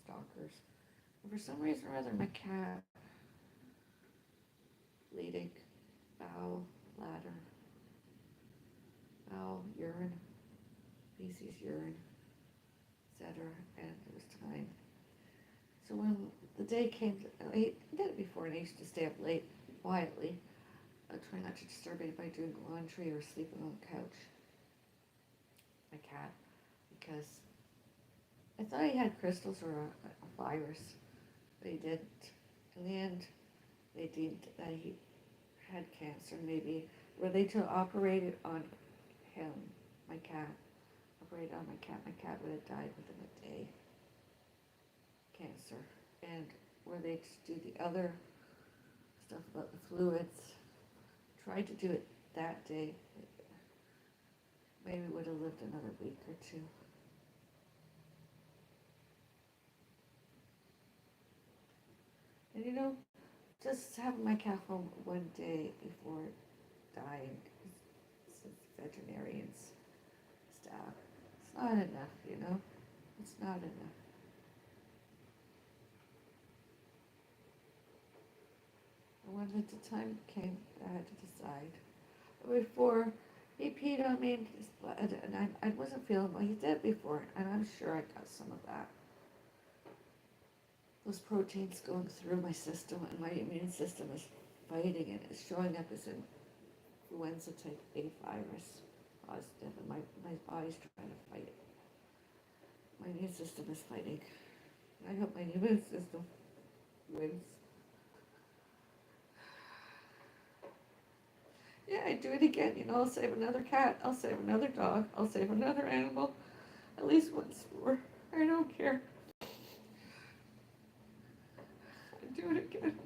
stalkers. And for some reason or other, my cat bleeding, bowel, bladder, bowel, urine, feces, urine, etc. And it was time. So when the day came, I did it before, and I used to stay up late quietly. I try not to disturb anybody doing laundry or sleeping on the couch. My cat, because I thought he had crystals or a virus, but he didn't. In the end, they deemed that he had cancer. Maybe were they to operate it on him, my cat, operate on my cat would have died within a day. Cancer. And were they to do the other stuff about the fluids, tried to do it that day, maybe would have lived another week or two. And just having my cat home one day before dying, since veterinarians, staff, it's not enough. It's not enough. And when the time came, I had to decide. Before he peed on me in his blood, and I wasn't feeling well. He did before, and I'm sure I got some of that. Those proteins going through my system, and my immune system is fighting it. It's showing up as influenza type A virus positive, and my body's trying to fight it. My immune system is fighting. I hope my immune system wins. Yeah, I do it again. I'll save another cat. I'll save another dog. I'll save another animal. At least once more. I don't care. I do it again.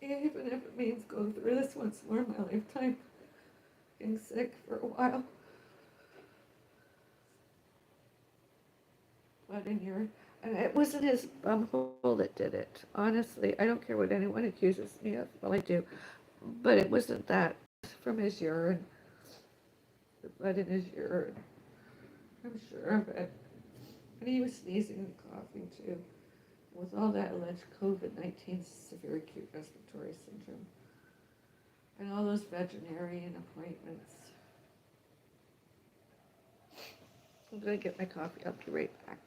Yeah, even if it means going through this once more in my lifetime, getting sick for a while. But in your, and it wasn't his bumhole that did it. Honestly, I don't care what anyone accuses me of. Well, I do, but it wasn't that. From his urine, the blood in his urine. I'm sure of it. And he was sneezing and coughing too, with all that alleged COVID-19 severe acute respiratory syndrome, and all those veterinarian appointments. I'm gonna get my coffee. I'll be right back.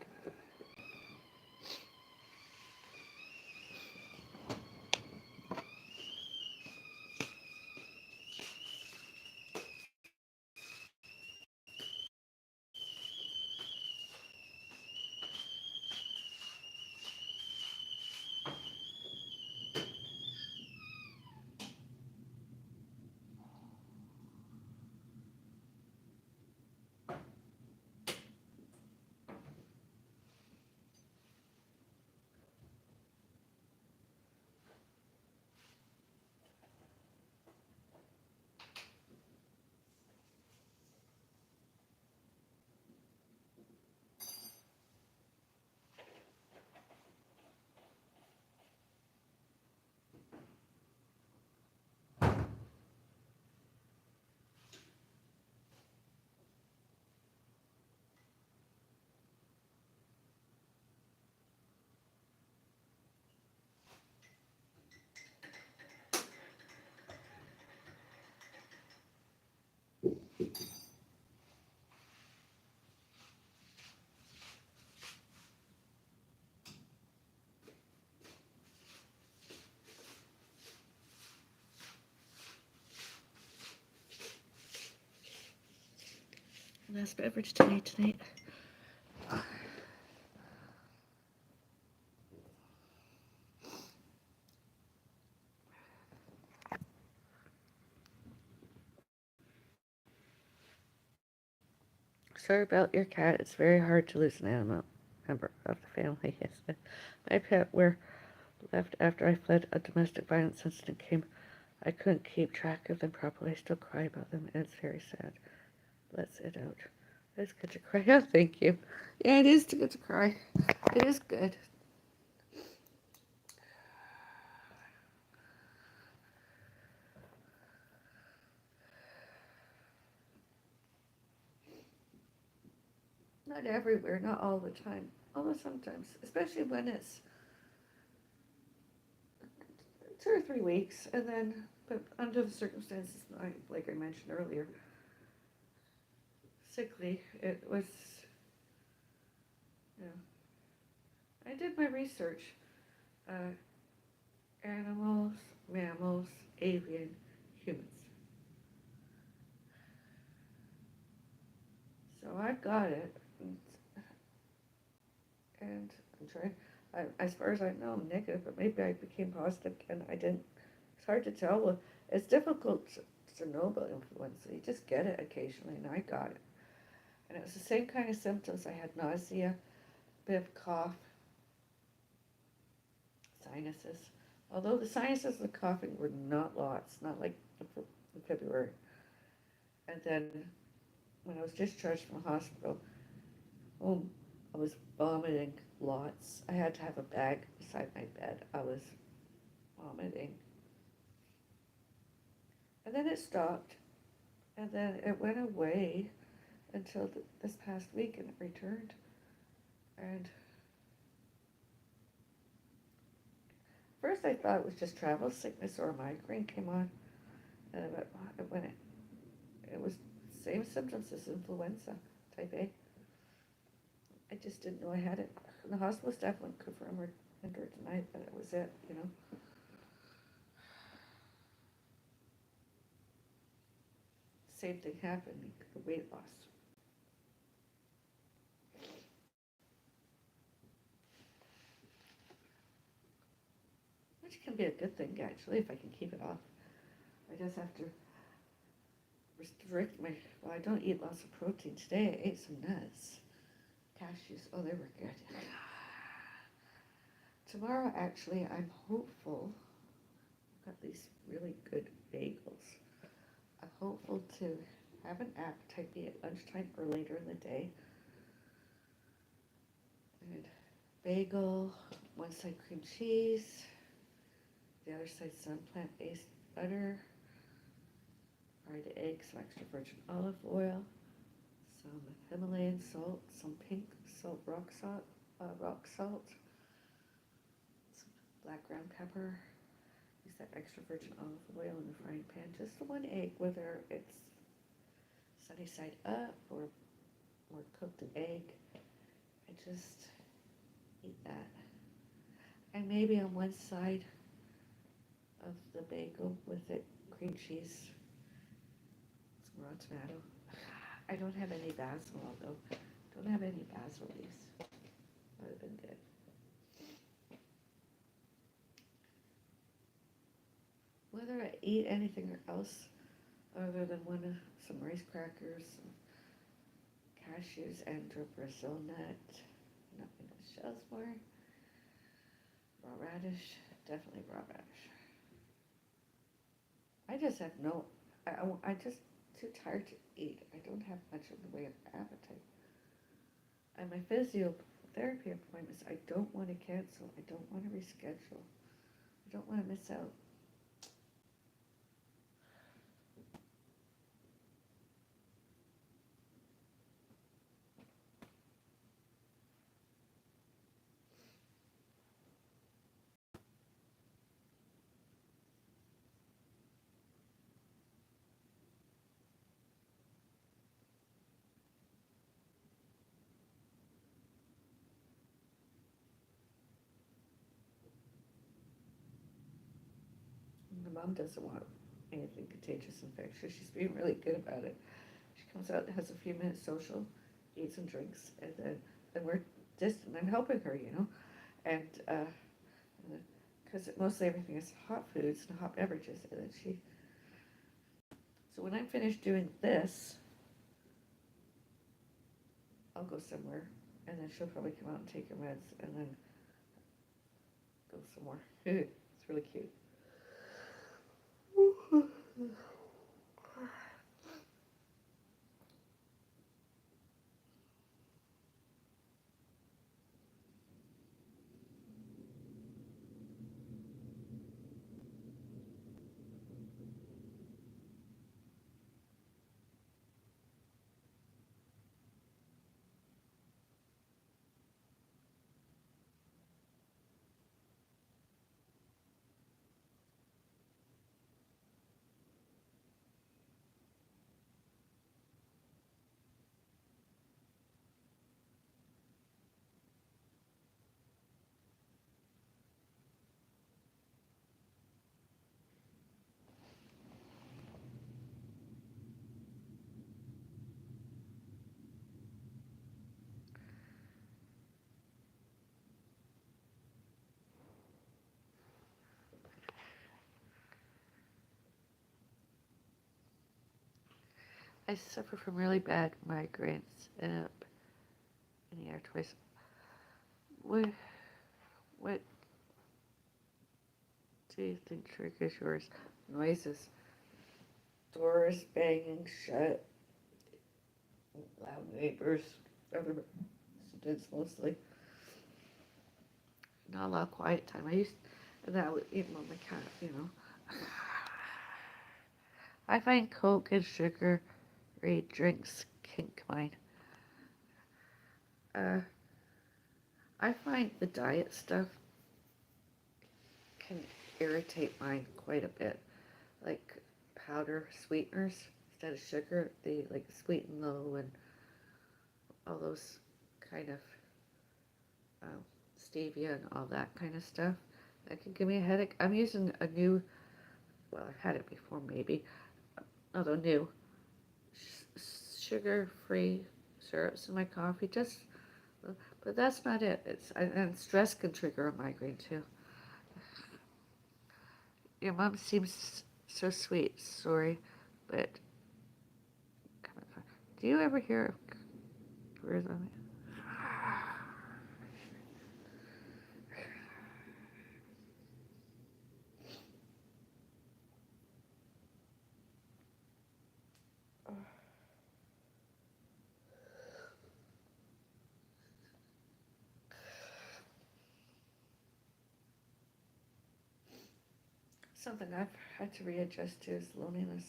Last beverage tonight. Sorry about your cat. It's very hard to lose an animal member of the family. Yes, my pet were left after I fled a domestic violence incident came. I couldn't keep track of them properly. I still cry about them, and it's very sad. Let's it out. It's good to cry. Oh, thank you. Yeah, it is good to cry. It is good. Not everywhere, not all the time. Although sometimes, especially when it's 2 or 3 weeks, and then, but under the circumstances, like I mentioned earlier, sickly, it was, you know, I did my research. Uh, Animals, mammals, avian, humans. So I've got it, and I'm trying. As far as I know, I'm negative, but maybe I became positive and I didn't. It's hard to tell. Well, it's difficult to know about influenza. You just get it occasionally, and I got it. And it was the same kind of symptoms. I had nausea, bit of cough, sinuses. Although the sinuses and the coughing were not lots, not like in February. And then when I was discharged from the hospital, oh, I was vomiting lots. I had to have a bag beside my bed. I was vomiting. And then it stopped. And then it went away until this past week and it returned. And first I thought it was just travel sickness or a migraine came on. And it was same symptoms as influenza type A. I just didn't know I had it. The hospital staff wouldn't confirm or deny that it was it, you know. Same thing happened, the weight loss. Which can be a good thing, actually, if I can keep it off. I just have to restrict my, well, I don't eat lots of protein. Today I ate some nuts. Cashews, oh, they were good. Tomorrow, actually, I'm hopeful. I've got these really good bagels. I'm hopeful to have an appetite, be at lunchtime or later in the day. And bagel, one side cream cheese, the other side some plant-based butter, fried eggs, some extra virgin olive oil, some Himalayan salt, some pink salt, rock salt, some black ground pepper. Use that extra virgin olive oil in the frying pan. Just the one egg, whether it's sunny side up or cooked an egg. I just eat that. And maybe on one side of the bagel with it, cream cheese, some raw tomato. I don't have any basil, although. Don't have any basil leaves. That would have been good. Whether I eat anything else other than some rice crackers, some cashews, and a Brazil nut, nothing with shells for. Raw radish, definitely raw radish. I just have I just too tired to eat. I don't have much in the way of appetite. And my physiotherapy appointments, I don't want to cancel. I don't want to reschedule. I don't want to miss out. My mom doesn't want anything contagious infectious. She's being really good about it. She comes out, has a few minutes social, eats and drinks, and then we're distant. I'm helping her, you know, and because mostly everything is hot foods and hot beverages, and then she. So when I'm finished doing this, I'll go somewhere, and then she'll probably come out and take her meds, and then go somewhere. It's really cute. I suffer from really bad migraines in the air twice. What, what do you think triggers yours? Noises, doors banging shut, loud neighbors, other residents mostly. Not a lot of quiet time. And that would even on my cat, you know. I find Coke and sugary drinks kink mine. I find the diet stuff can irritate mine quite a bit. Like powder sweeteners instead of sugar, they like sweet and low and all those kind of stevia and all that kind of stuff. That can give me a headache. I'm using a new, well, I've had it before maybe, although new, sugar-free syrups in my coffee. Just, but that's not it. And stress can trigger a migraine too. Your mom seems so sweet. Sorry, but do you ever hear of rhythm? Something I've had to readjust to is loneliness.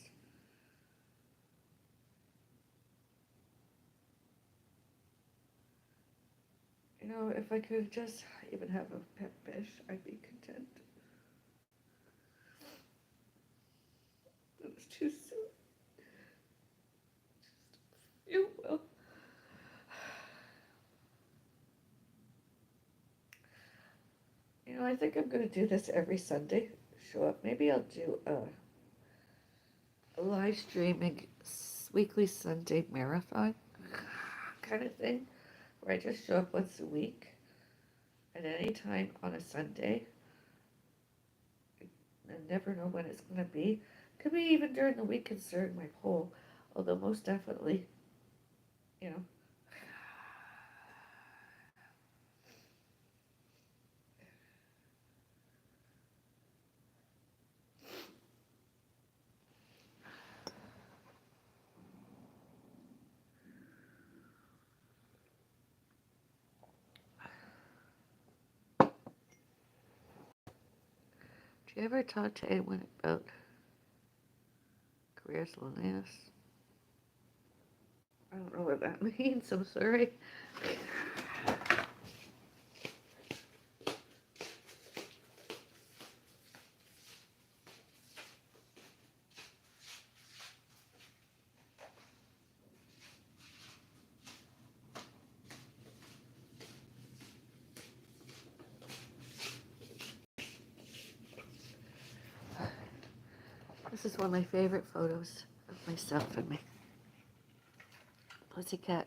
You know, if I could just even have a pet fish, I'd be content. It was too soon. You will. You know, I think I'm going to do this every Sunday. Show up. Maybe I'll do a live streaming weekly Sunday marathon kind of thing where I just show up once a week at any time on a Sunday. I never know when it's going to be. Could be even during the week concerning my poll, although most definitely, you know. Do you ever talk to anyone about career loneliness? I don't know what that means. I'm sorry. This is one of my favorite photos of myself and my pussycat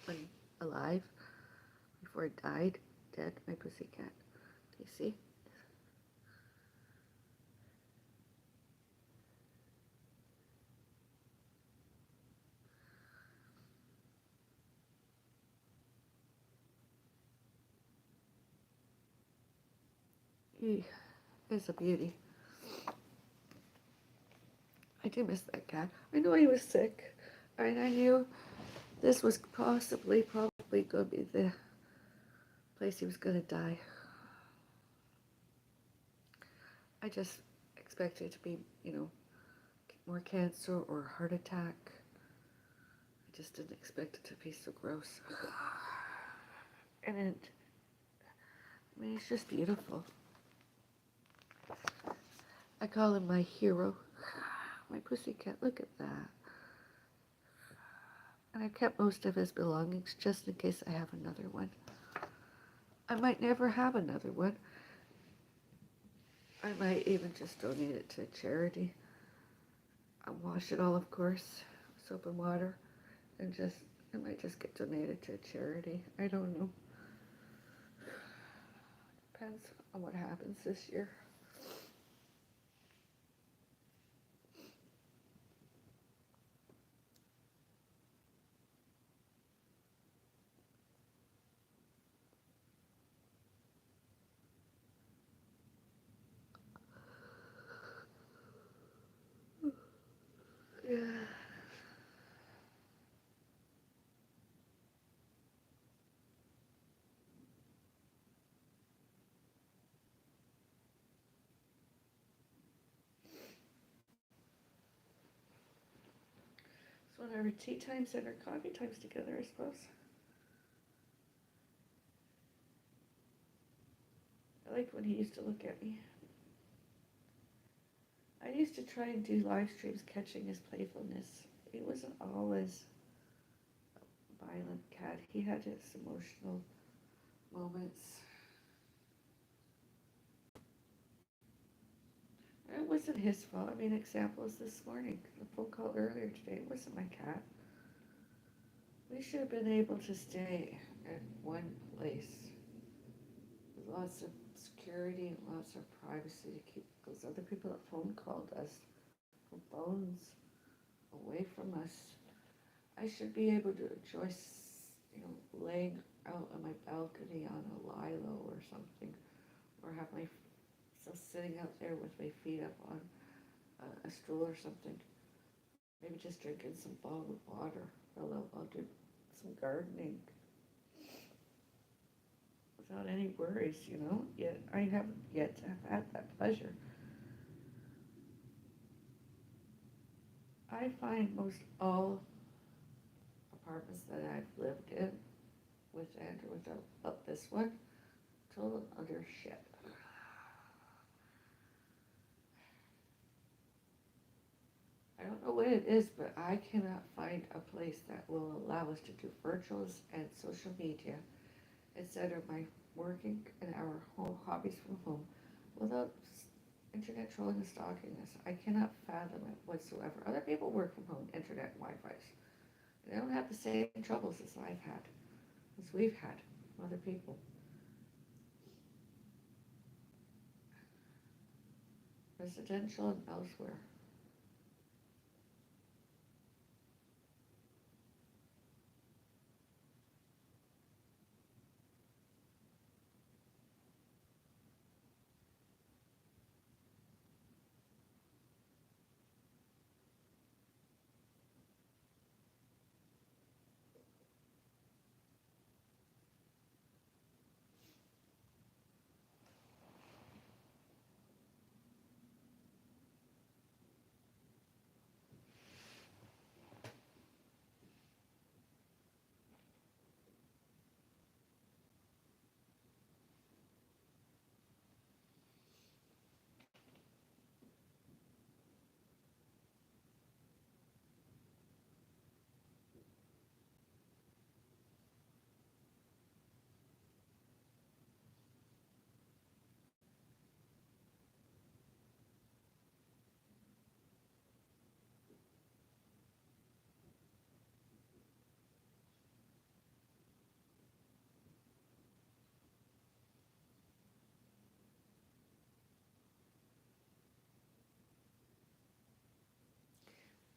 when alive, before it died, dead, my pussycat. Do you see? He is a beauty. I do miss that cat. I knew he was sick, and I knew this was probably going to be the place he was going to die. I just expected it to be, more cancer or heart attack. I just didn't expect it to be so gross. And it's just beautiful. I call him my hero. My pussycat, look at that. And I kept most of his belongings just in case I have another one. I might never have another one. I might even just donate it to a charity. I'll wash it all, of course, soap and water, and it might just get donated to a charity. I don't know. Depends on what happens this year. Yeah. So when our tea times and our coffee times together, I suppose. I liked when he used to look at me. I used to try and do live streams catching his playfulness. He wasn't always a violent cat. He had his emotional moments. It wasn't his fault. I mean, examples this morning, the phone call earlier today, it wasn't my cat. We should have been able to stay at one place with lots of security and lots of privacy to keep those other people that phone called us from phones away from us. I should be able to enjoy, laying out on my balcony on a lilo or something, or have myself sitting out there with my feet up on a stool or something. Maybe just drinking some bottled water. I'll do some gardening without any worries. Yet I haven't yet to have had that pleasure. I find most all apartments that I've lived in, with and or without this one, total utter shit. I don't know what it is, but I cannot find a place that will allow us to do virtuals and social media instead of my working and our whole hobbies from home without internet trolling and stalking us. I cannot fathom it whatsoever. Other people work from home, internet, Wi-Fi's. They don't have the same troubles as I've had, as we've had, other people. Residential and elsewhere.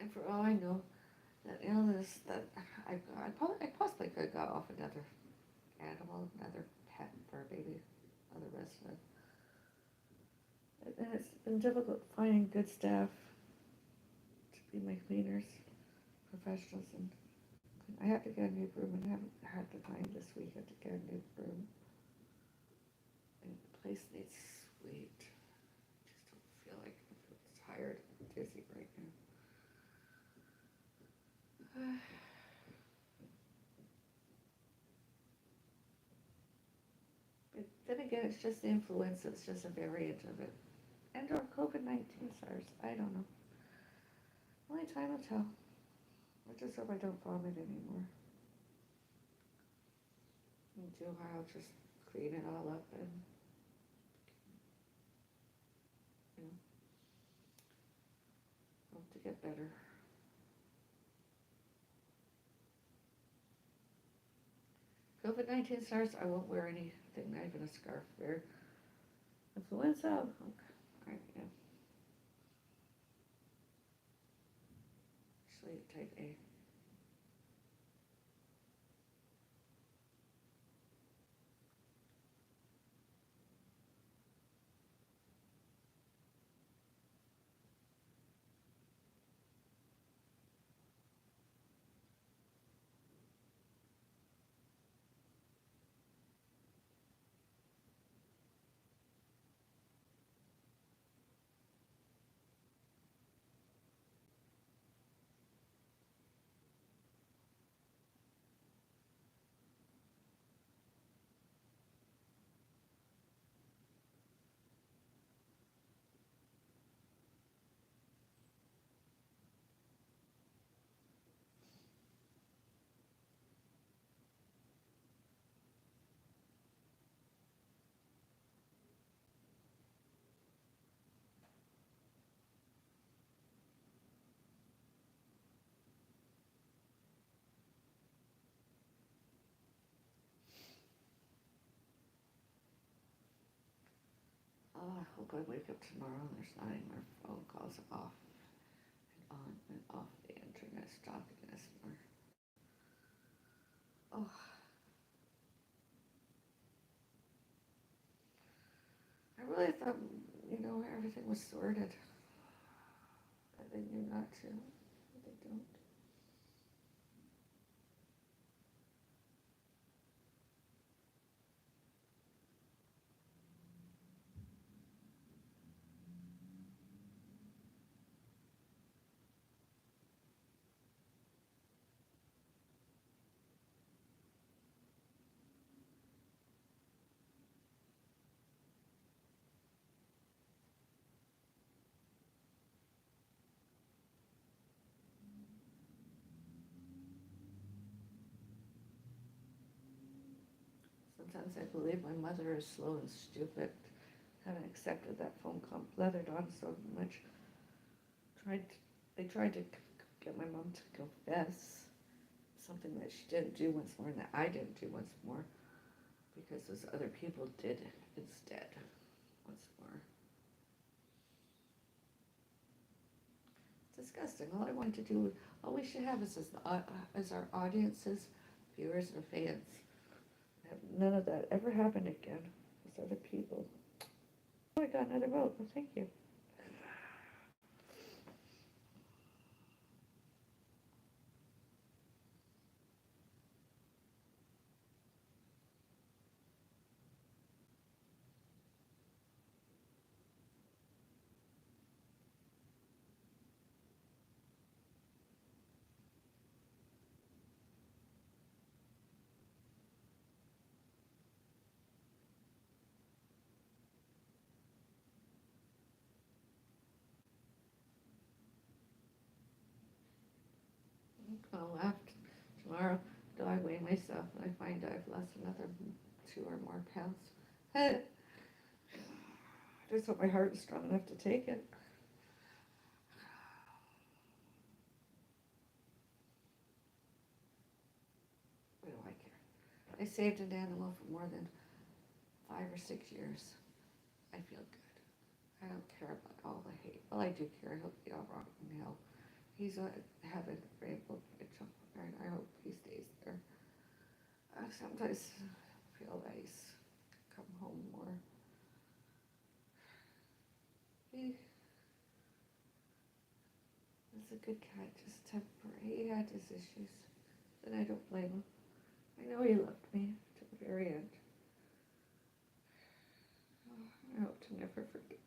And for all I know, that illness that I possibly could have got off another animal, another pet for a baby, other resident. And it's been difficult finding good staff to be my cleaners, professionals, and I had to get a new broom, and I haven't had the time this weekend to get a new broom. And the place needs sweet. I just don't feel like I feel tired and dizzy right now. But then again, it's just the influenza. It's just a variant of it. And or COVID-19 SARS. I don't know. Only time will tell. I just hope I don't vomit anymore. And do I'll just clean it all up and, you know, hope to get better. COVID-19 SARS, I won't wear anything, not even a scarf. Wear influenza, okay. Yeah. Actually, type A. hope I wake up tomorrow and there's not any more phone calls off and on and off the internet stalking us more. Oh, I really thought, everything was sorted. But they knew not to. But they don't. Sometimes I believe my mother is slow and stupid. Haven't accepted that phone call, leathered on so much. Tried, they tried to get my mom to confess something that she didn't do once more and that I didn't do once more because those other people did instead once more. It's disgusting. All we should have is our audiences, viewers, and fans. None of that ever happened again. Those other people. Oh, I got another vote. Well, thank you. I'll laugh tomorrow. Do I weigh myself and I find I've lost another 2 or more pounds? I just hope my heart is strong enough to take it. What do I care? I saved an animal for more than 5 or 6 years. I feel good. I don't care about all the hate. Well, I do care. I hope they all rot in hell. He's a heaven rainbow Mitchell, and I hope he stays there. I sometimes feel that he's come home more. He was a good cat, just temporary. He had his issues, and I don't blame him. I know he loved me to the very end. I hope to never forget.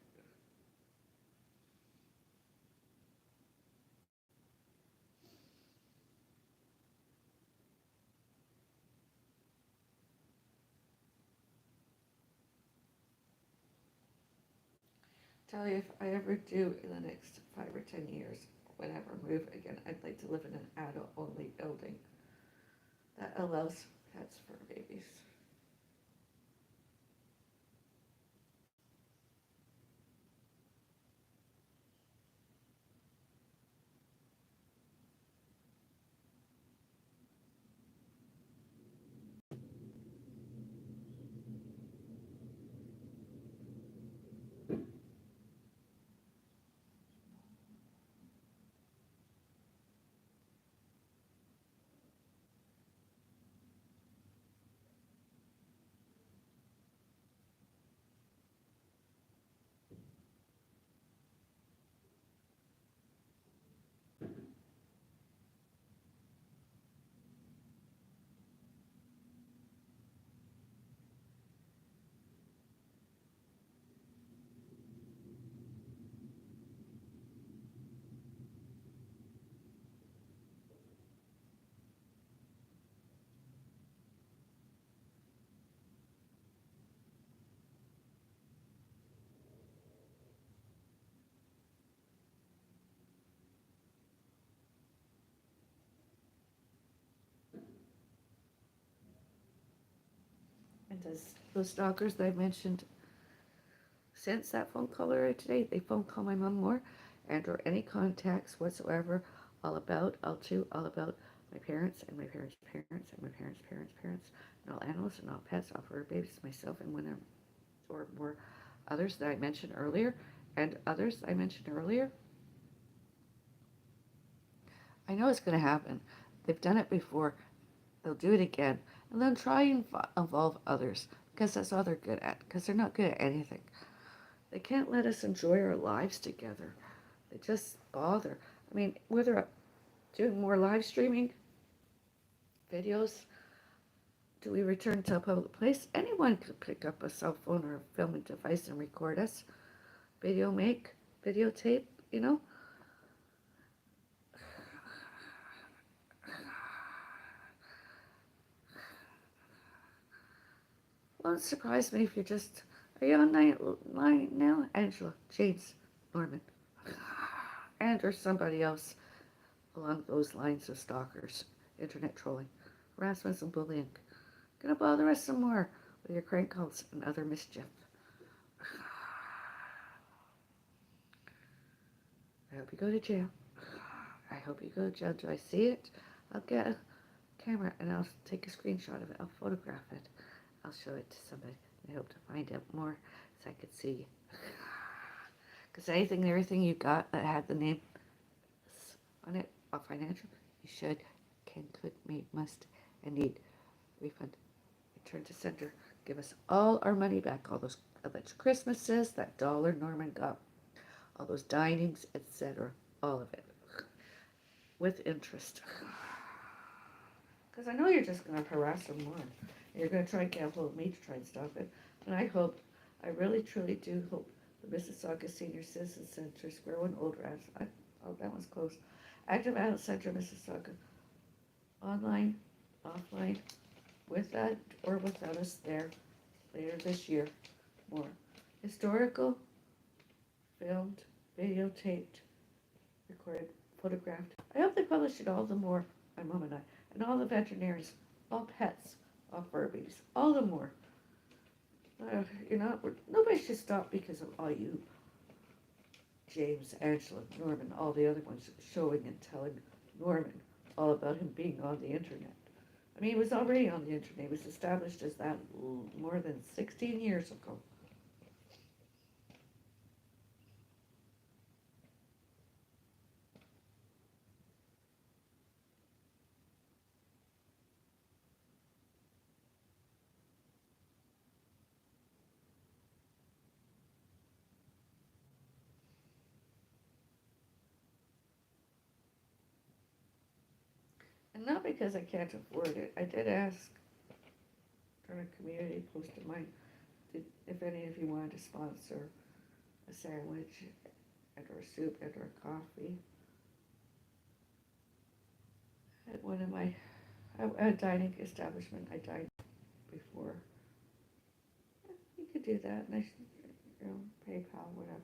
Tell you if I ever do in the next 5 or 10 years, whenever I move again, I'd like to live in an adult-only building that allows pets for babies. And those stalkers that I mentioned since that phone call earlier today, they phone call my mom more and or any contacts whatsoever all about my parents and my parents' parents and my parents' parents' parents and all animals and all pets, all fur babies, myself and one or more others that I mentioned earlier, and others I mentioned earlier, I know it's going to happen. They've done it before. They'll do it again, and then try and involve others because that's all they're good at. Because they're not good at anything. They can't let us enjoy our lives together. They just bother. I mean, whether doing more live streaming videos, do we return to a public place? Anyone could pick up a cell phone or a filming device and record us. Videotape, you know? Won't surprise me if you're just. Are you on line now? Angela, James, Norman, and or somebody else along those lines of stalkers, internet trolling, harassment, and bullying. Gonna bother us some more with your crank calls and other mischief. I hope you go to jail. I hope you go to jail. Do I see it? I'll get a camera and I'll take a screenshot of it. I'll photograph it. I'll show it to somebody. I hope to find out more so I could see. Because anything and everything you got that had the name on it, all financial, you should, can, could, may, must, and need refund. Return to sender. Give us all our money back. All those alleged Christmases, that dollar Norman got, all those dinings, etc. All of it. With interest. Because I know you're just going to harass them more. You're going to try and get a hold of me to try and stop it. And I hope, I really truly do hope the Mississauga Senior Citizen Center, Square One, Old Rats, oh, that one's closed. Active Adult Center, Mississauga. Online, offline, with that or without us there later this year. More historical, filmed, videotaped, recorded, photographed. I hope they publish it all the more, my mom and I, and all the veterinarians, all pets, all Furbies, all the more. Nobody should stop because of all you, James, Angela, Norman, all the other ones showing and telling Norman all about him being on the internet. I mean, he was already on the internet. He was established as that more than 16 years ago. And not because I can't afford it. I did ask during a community post of mine if any of you wanted to sponsor a sandwich and or soup and or coffee at one of my a dining establishment I dined before. You could do that, and PayPal, whatever.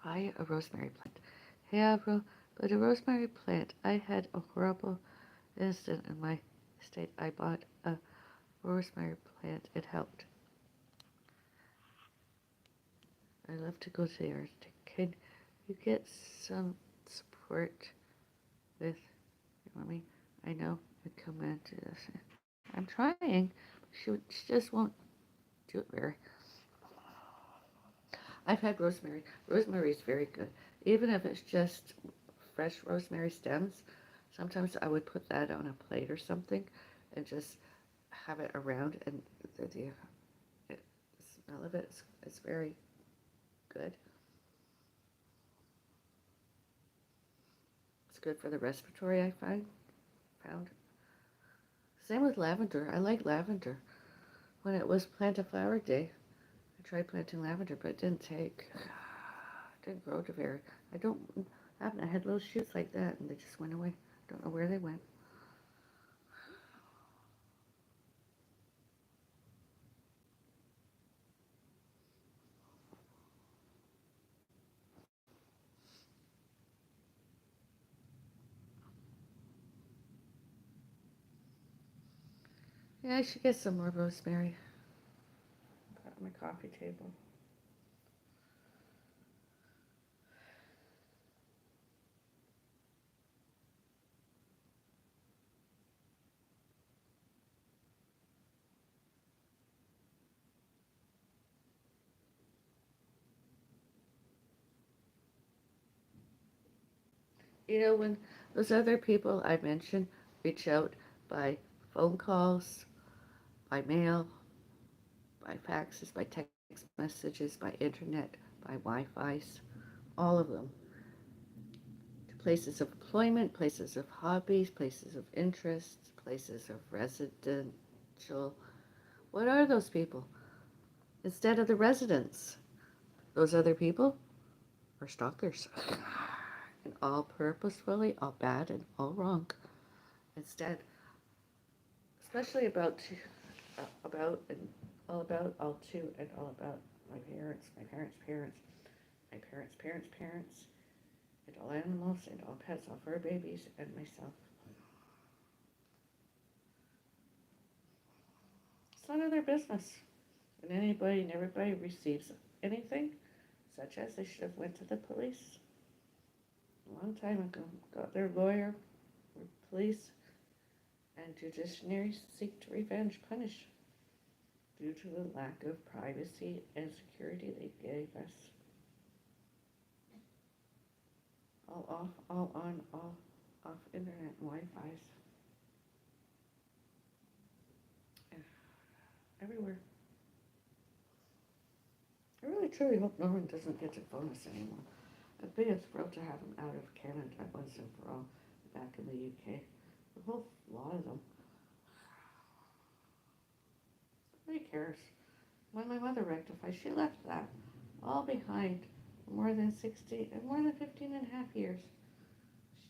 Buy a rosemary plant. Hey, Avril, but a rosemary plant. I had a horrible incident in my state. I bought a rosemary plant. It helped. I love to go to the Arctic. Can you get some support with mommy? I know I come into this. I'm trying. She just won't do it very. I've had rosemary. Rosemary is very good. Even if it's just fresh rosemary stems, sometimes I would put that on a plate or something and just have it around, and the smell of it is very good. It's good for the respiratory, I found. Same with lavender. I like lavender. When it was plant a flower day, I tried planting lavender, but it didn't take. It didn't grow to very. I don't happen. I had little shoots like that, and they just went away. Don't know where they went. Yeah, I should get some more rosemary. Put it on my coffee table. You know, when those other people I mentioned reach out by phone calls, by mail, by faxes, by text messages, by internet, by Wi-Fi's, all of them, to places of employment, places of hobbies, places of interest, places of residential. What are those people? Instead of the residents, those other people are stalkers. And all purposefully, all bad, and all wrong. Instead, especially and all to, and all about my parents, my parents' parents, my parents' parents' parents, and all animals, and all pets, all fur babies, and myself. It's none of their business. And anybody and everybody receives anything, such as they should have went to the police a long time ago, got their lawyer, or police, and judiciary seek to revenge, punish, due to the lack of privacy and security they gave us. All off, all on, all off internet and Wi-Fi's. Everywhere. I really truly hope Norman doesn't get to phone us anymore. I'd be thrilled to have him out of Canada once and for all, back in the UK. The whole lot of them. Nobody cares. When my mother rectified, she left that all behind for more than 60 and more than 15 and a half years.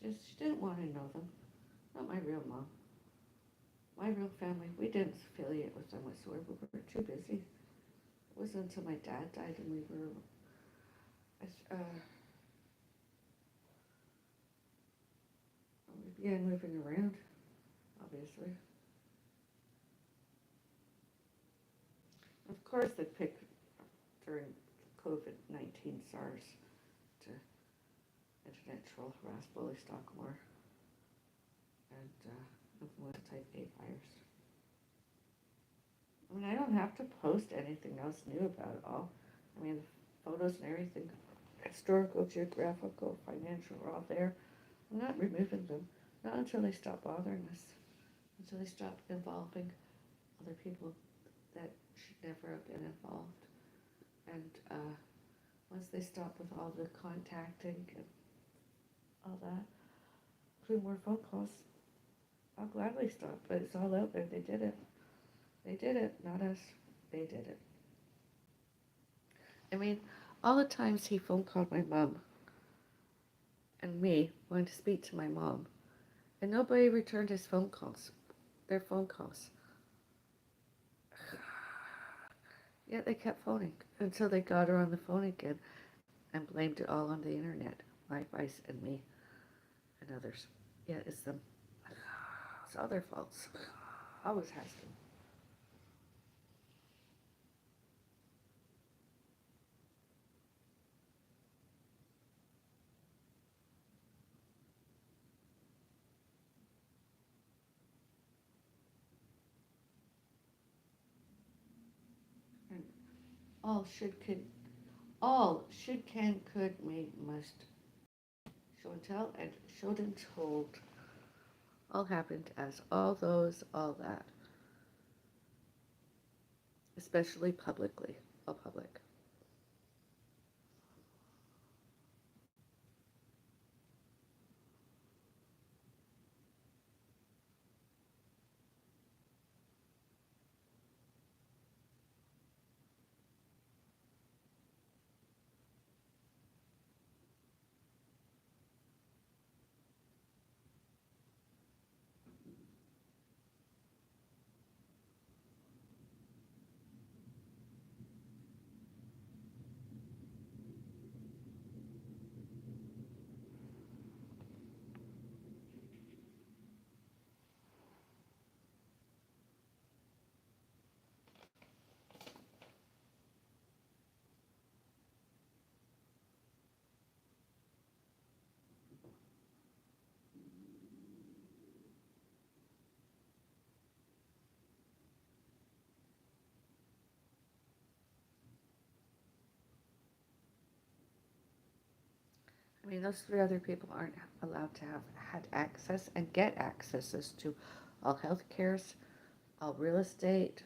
She didn't want to know them. Not my real mom. My real family, we didn't affiliate with them whatsoever. We were too busy. It wasn't until my dad died and we were, we began moving around, obviously. Of course, they picked during COVID-19 SARS to internet troll, harass, bully, stalk more, and influenza type A virus. I mean, I don't have to post anything else new about it all. I mean, the photos and everything, historical, geographical, financial, are all there. I'm not removing them. Not until they stop bothering us. Until they stop involving other people that should never have been involved. And once they stop with all the contacting and all that, including more phone calls, I'll gladly stop. But it's all out there. They did it. They did it, not us. They did it. I mean, all the times he phone called my mom and me wanting to speak to my mom, and nobody returned his phone calls, their phone calls. Yet they kept phoning until they got her on the phone again and blamed it all on the internet, my vice and me and others. Yeah, it's them. It's all their faults. Always has to. All should, could, all should, can, could, may, must. Show and tell and showed and told. All happened as all those, all that. Especially publicly. All public. I mean, those three other people aren't allowed to have had access and get accesses to all health cares, all real estate,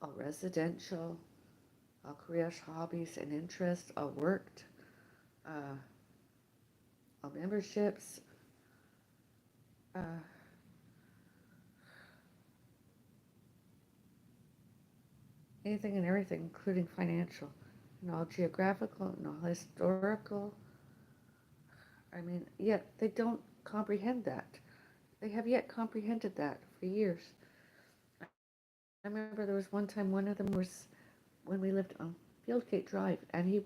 all residential, all careers, hobbies, and interests, all worked, uh, all memberships, uh, anything and everything, including financial, and all geographical, and all historical. I mean, yet they don't comprehend that. They have yet comprehended that for years. I remember there was one time one of them was when we lived on Fieldgate Drive, and he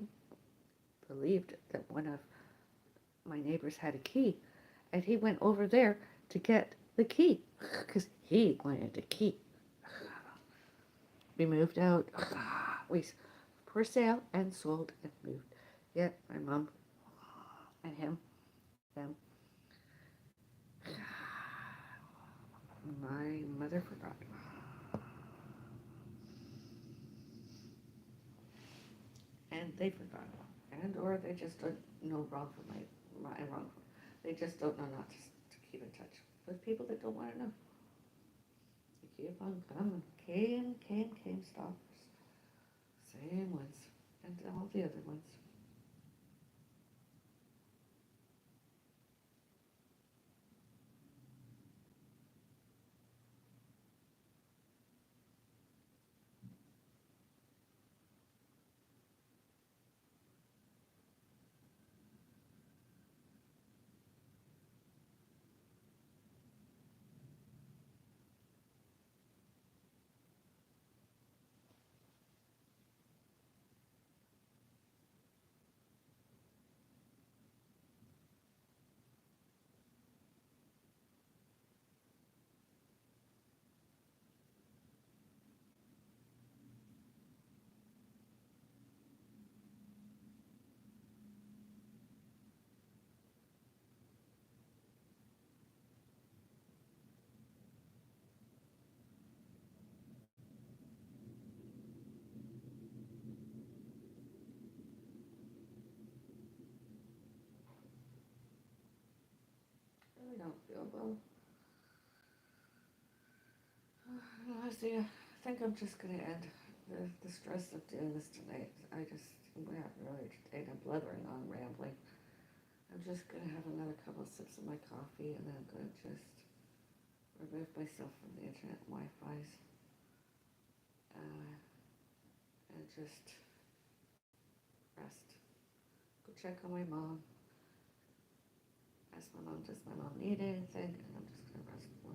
believed that one of my neighbors had a key, and he went over there to get the key because he wanted a key. We moved out. We for sale and sold and moved. Yet my mom and him, them, my mother forgot, and they forgot, and or they just don't know wrong from my wrong. They just don't know not to keep in touch with people that don't want to know. They keep on coming, came stalkers, same ones, and all the other ones. Really don't feel well. I see. I think I'm just gonna end the stress of doing this tonight. I'm not really today. I'm blethering on, rambling. I'm just gonna have another couple of sips of my coffee, and then I'm gonna just remove myself from the internet Wi-Fi's, uh, and just rest. Go check on my mom. Ask my mom, does my mom need anything? And I'm just gonna rest more.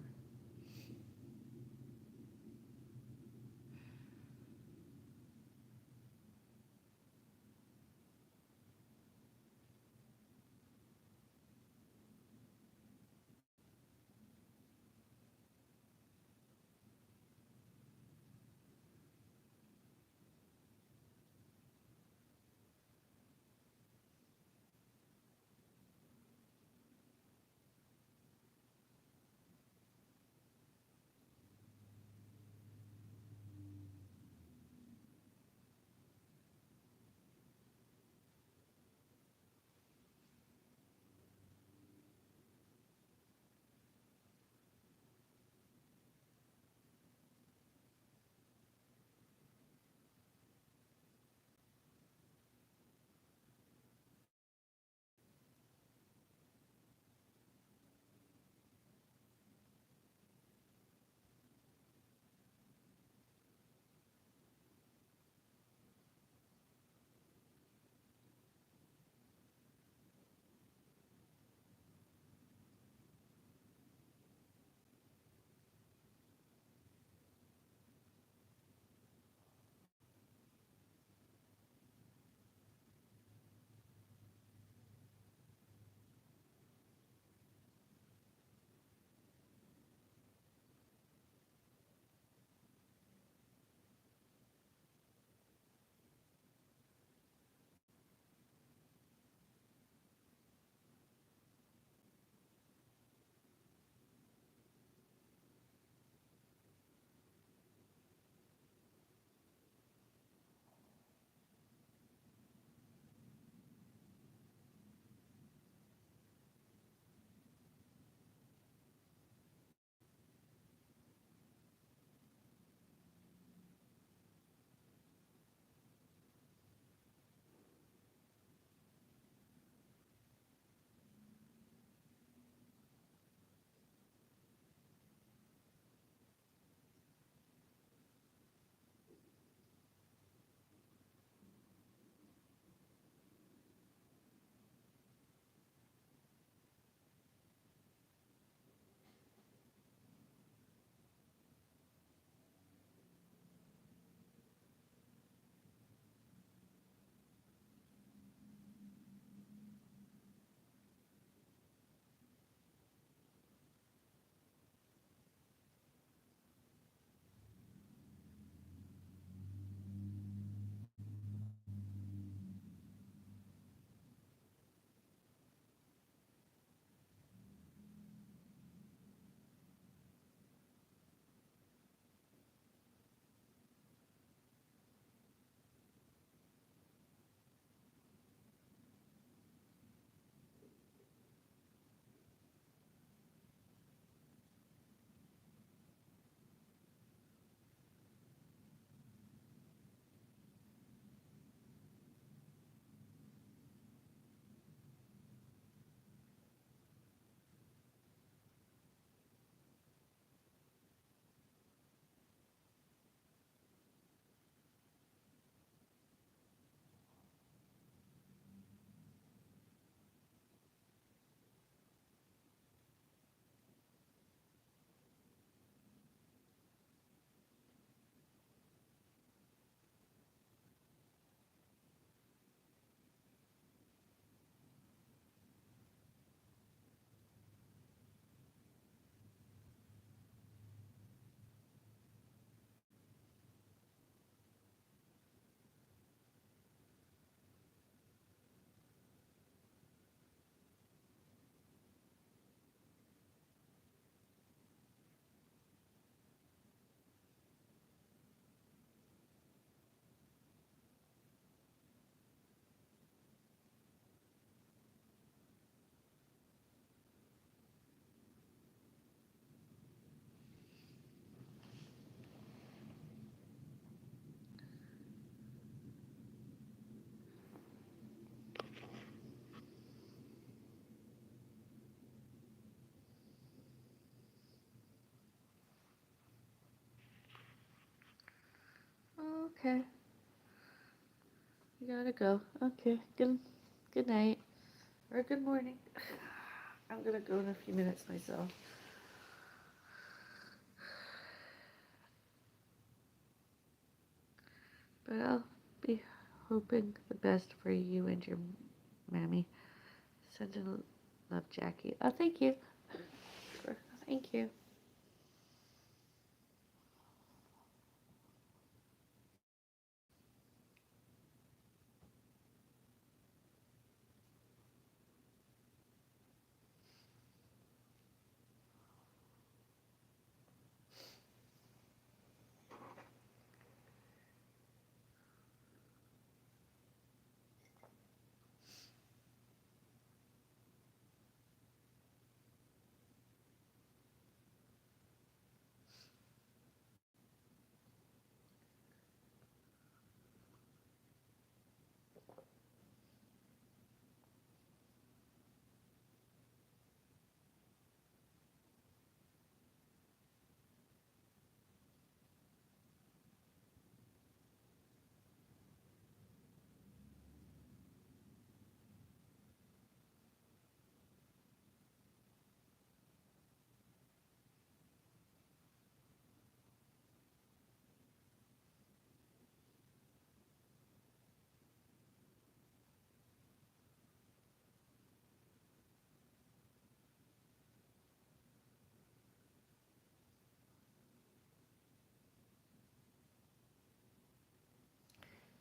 Okay, you gotta go. Okay, good night or good morning. I'm gonna go in a few minutes myself. But I'll be hoping the best for you and your mammy. Sending love, Jackie. Oh, thank you. Thank you.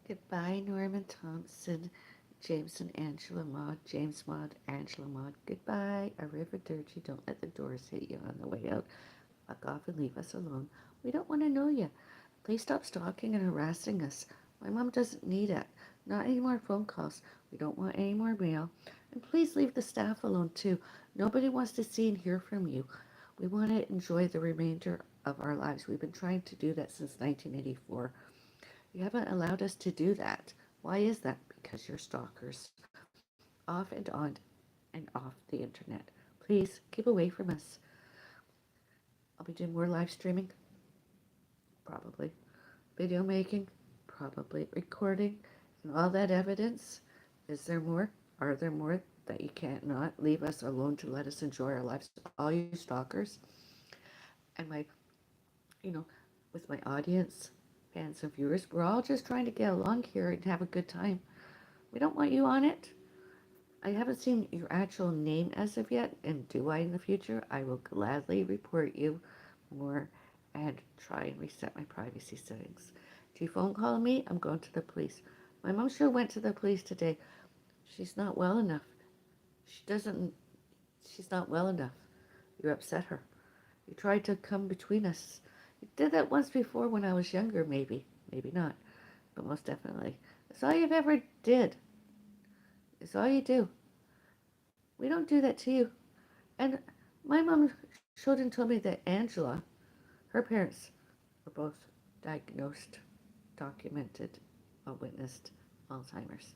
Goodbye, Norman Thompson, James and Angela Maud, James Maud, Angela Maud. Goodbye, Arrivederci. Don't let the doors hit you on the way out. Fuck off and leave us alone. We don't want to know you. Please stop stalking and harassing us. My mom doesn't need it. Not any more phone calls. We don't want any more mail. And please leave the staff alone too. Nobody wants to see and hear from you. We want to enjoy the remainder of our lives. We've been trying to do that since 1984. You haven't allowed us to do that. Why is that? Because you're stalkers. Off and on and off the internet. Please keep away from us. I'll be doing more live streaming. Probably. Video making? Probably. Recording? And all that evidence? Is there more? Are there more that you can't not leave us alone to let us enjoy our lives? All you stalkers and my, you know, with my audience, fans and viewers, we're all just trying to get along here and have a good time. We don't want you on it. I haven't seen your actual name as of yet, and do I in the future? I will gladly report you more and try and reset my privacy settings. If you phone call me, I'm going to the police. My mom sure went to the police today. She's not well enough. She doesn't, she's not well enough. You upset her. You tried to come between us. You did that once before when I was younger, maybe. Maybe not, but most definitely. That's all you've ever did. It's all you do. We don't do that to you. And my mom showed and told me that Angela, her parents, were both diagnosed, documented, witnessed Alzheimer's.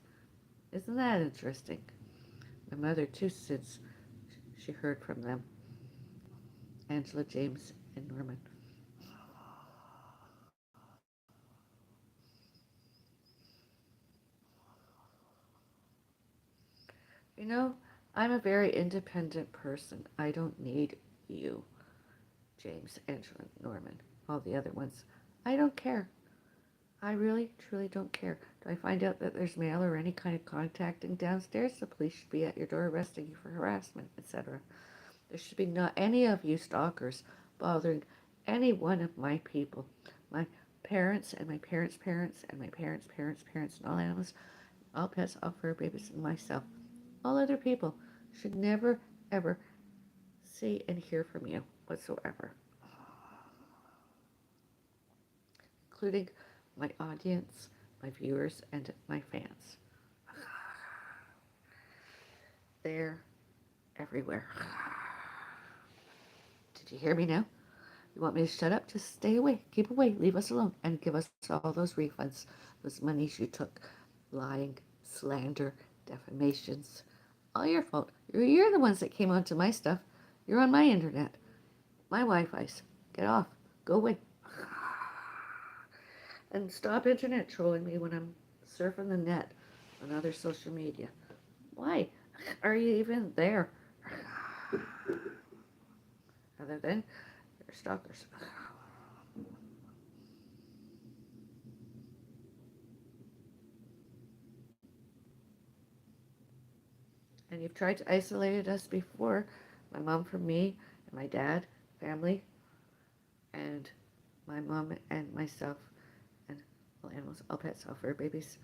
Isn't that interesting? My mother, too, since she heard from them, Angela, James, and Norman. You know, I'm a very independent person. I don't need you, James, Angela, Norman, all the other ones. I don't care. I really, truly don't care. Do I find out that there's mail or any kind of contacting downstairs? The police should be at your door arresting you for harassment, etc. There should be not any of you stalkers bothering any one of my people. My parents and my parents' parents and my parents' parents' parents and all animals, all pets, all fur babies, and myself. All other people should never, ever see and hear from you whatsoever, including my audience, my viewers, and my fans. They're everywhere. Did you hear me now? You want me to shut up? Just stay away. Keep away. Leave us alone. And give us all those refunds, those monies you took. Lying, slander, defamations. All your fault. You're the ones that came onto my stuff. You're on my internet. My Wi-Fi's. Get off. Go away. And stop internet trolling me when I'm surfing the net on other social media. Why are you even there? Other than your stalkers. And you've tried to isolate us before, my mom from me, and my dad, family, and my mom and myself, and all animals, all pets, all fur babies,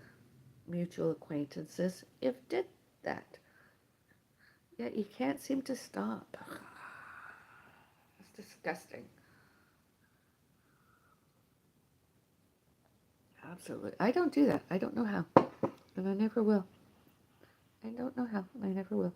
mutual acquaintances. You've did that. Yet you can't seem to stop. It's disgusting. Absolutely. I don't do that. I don't know how. And I never will. I don't know how. I never will.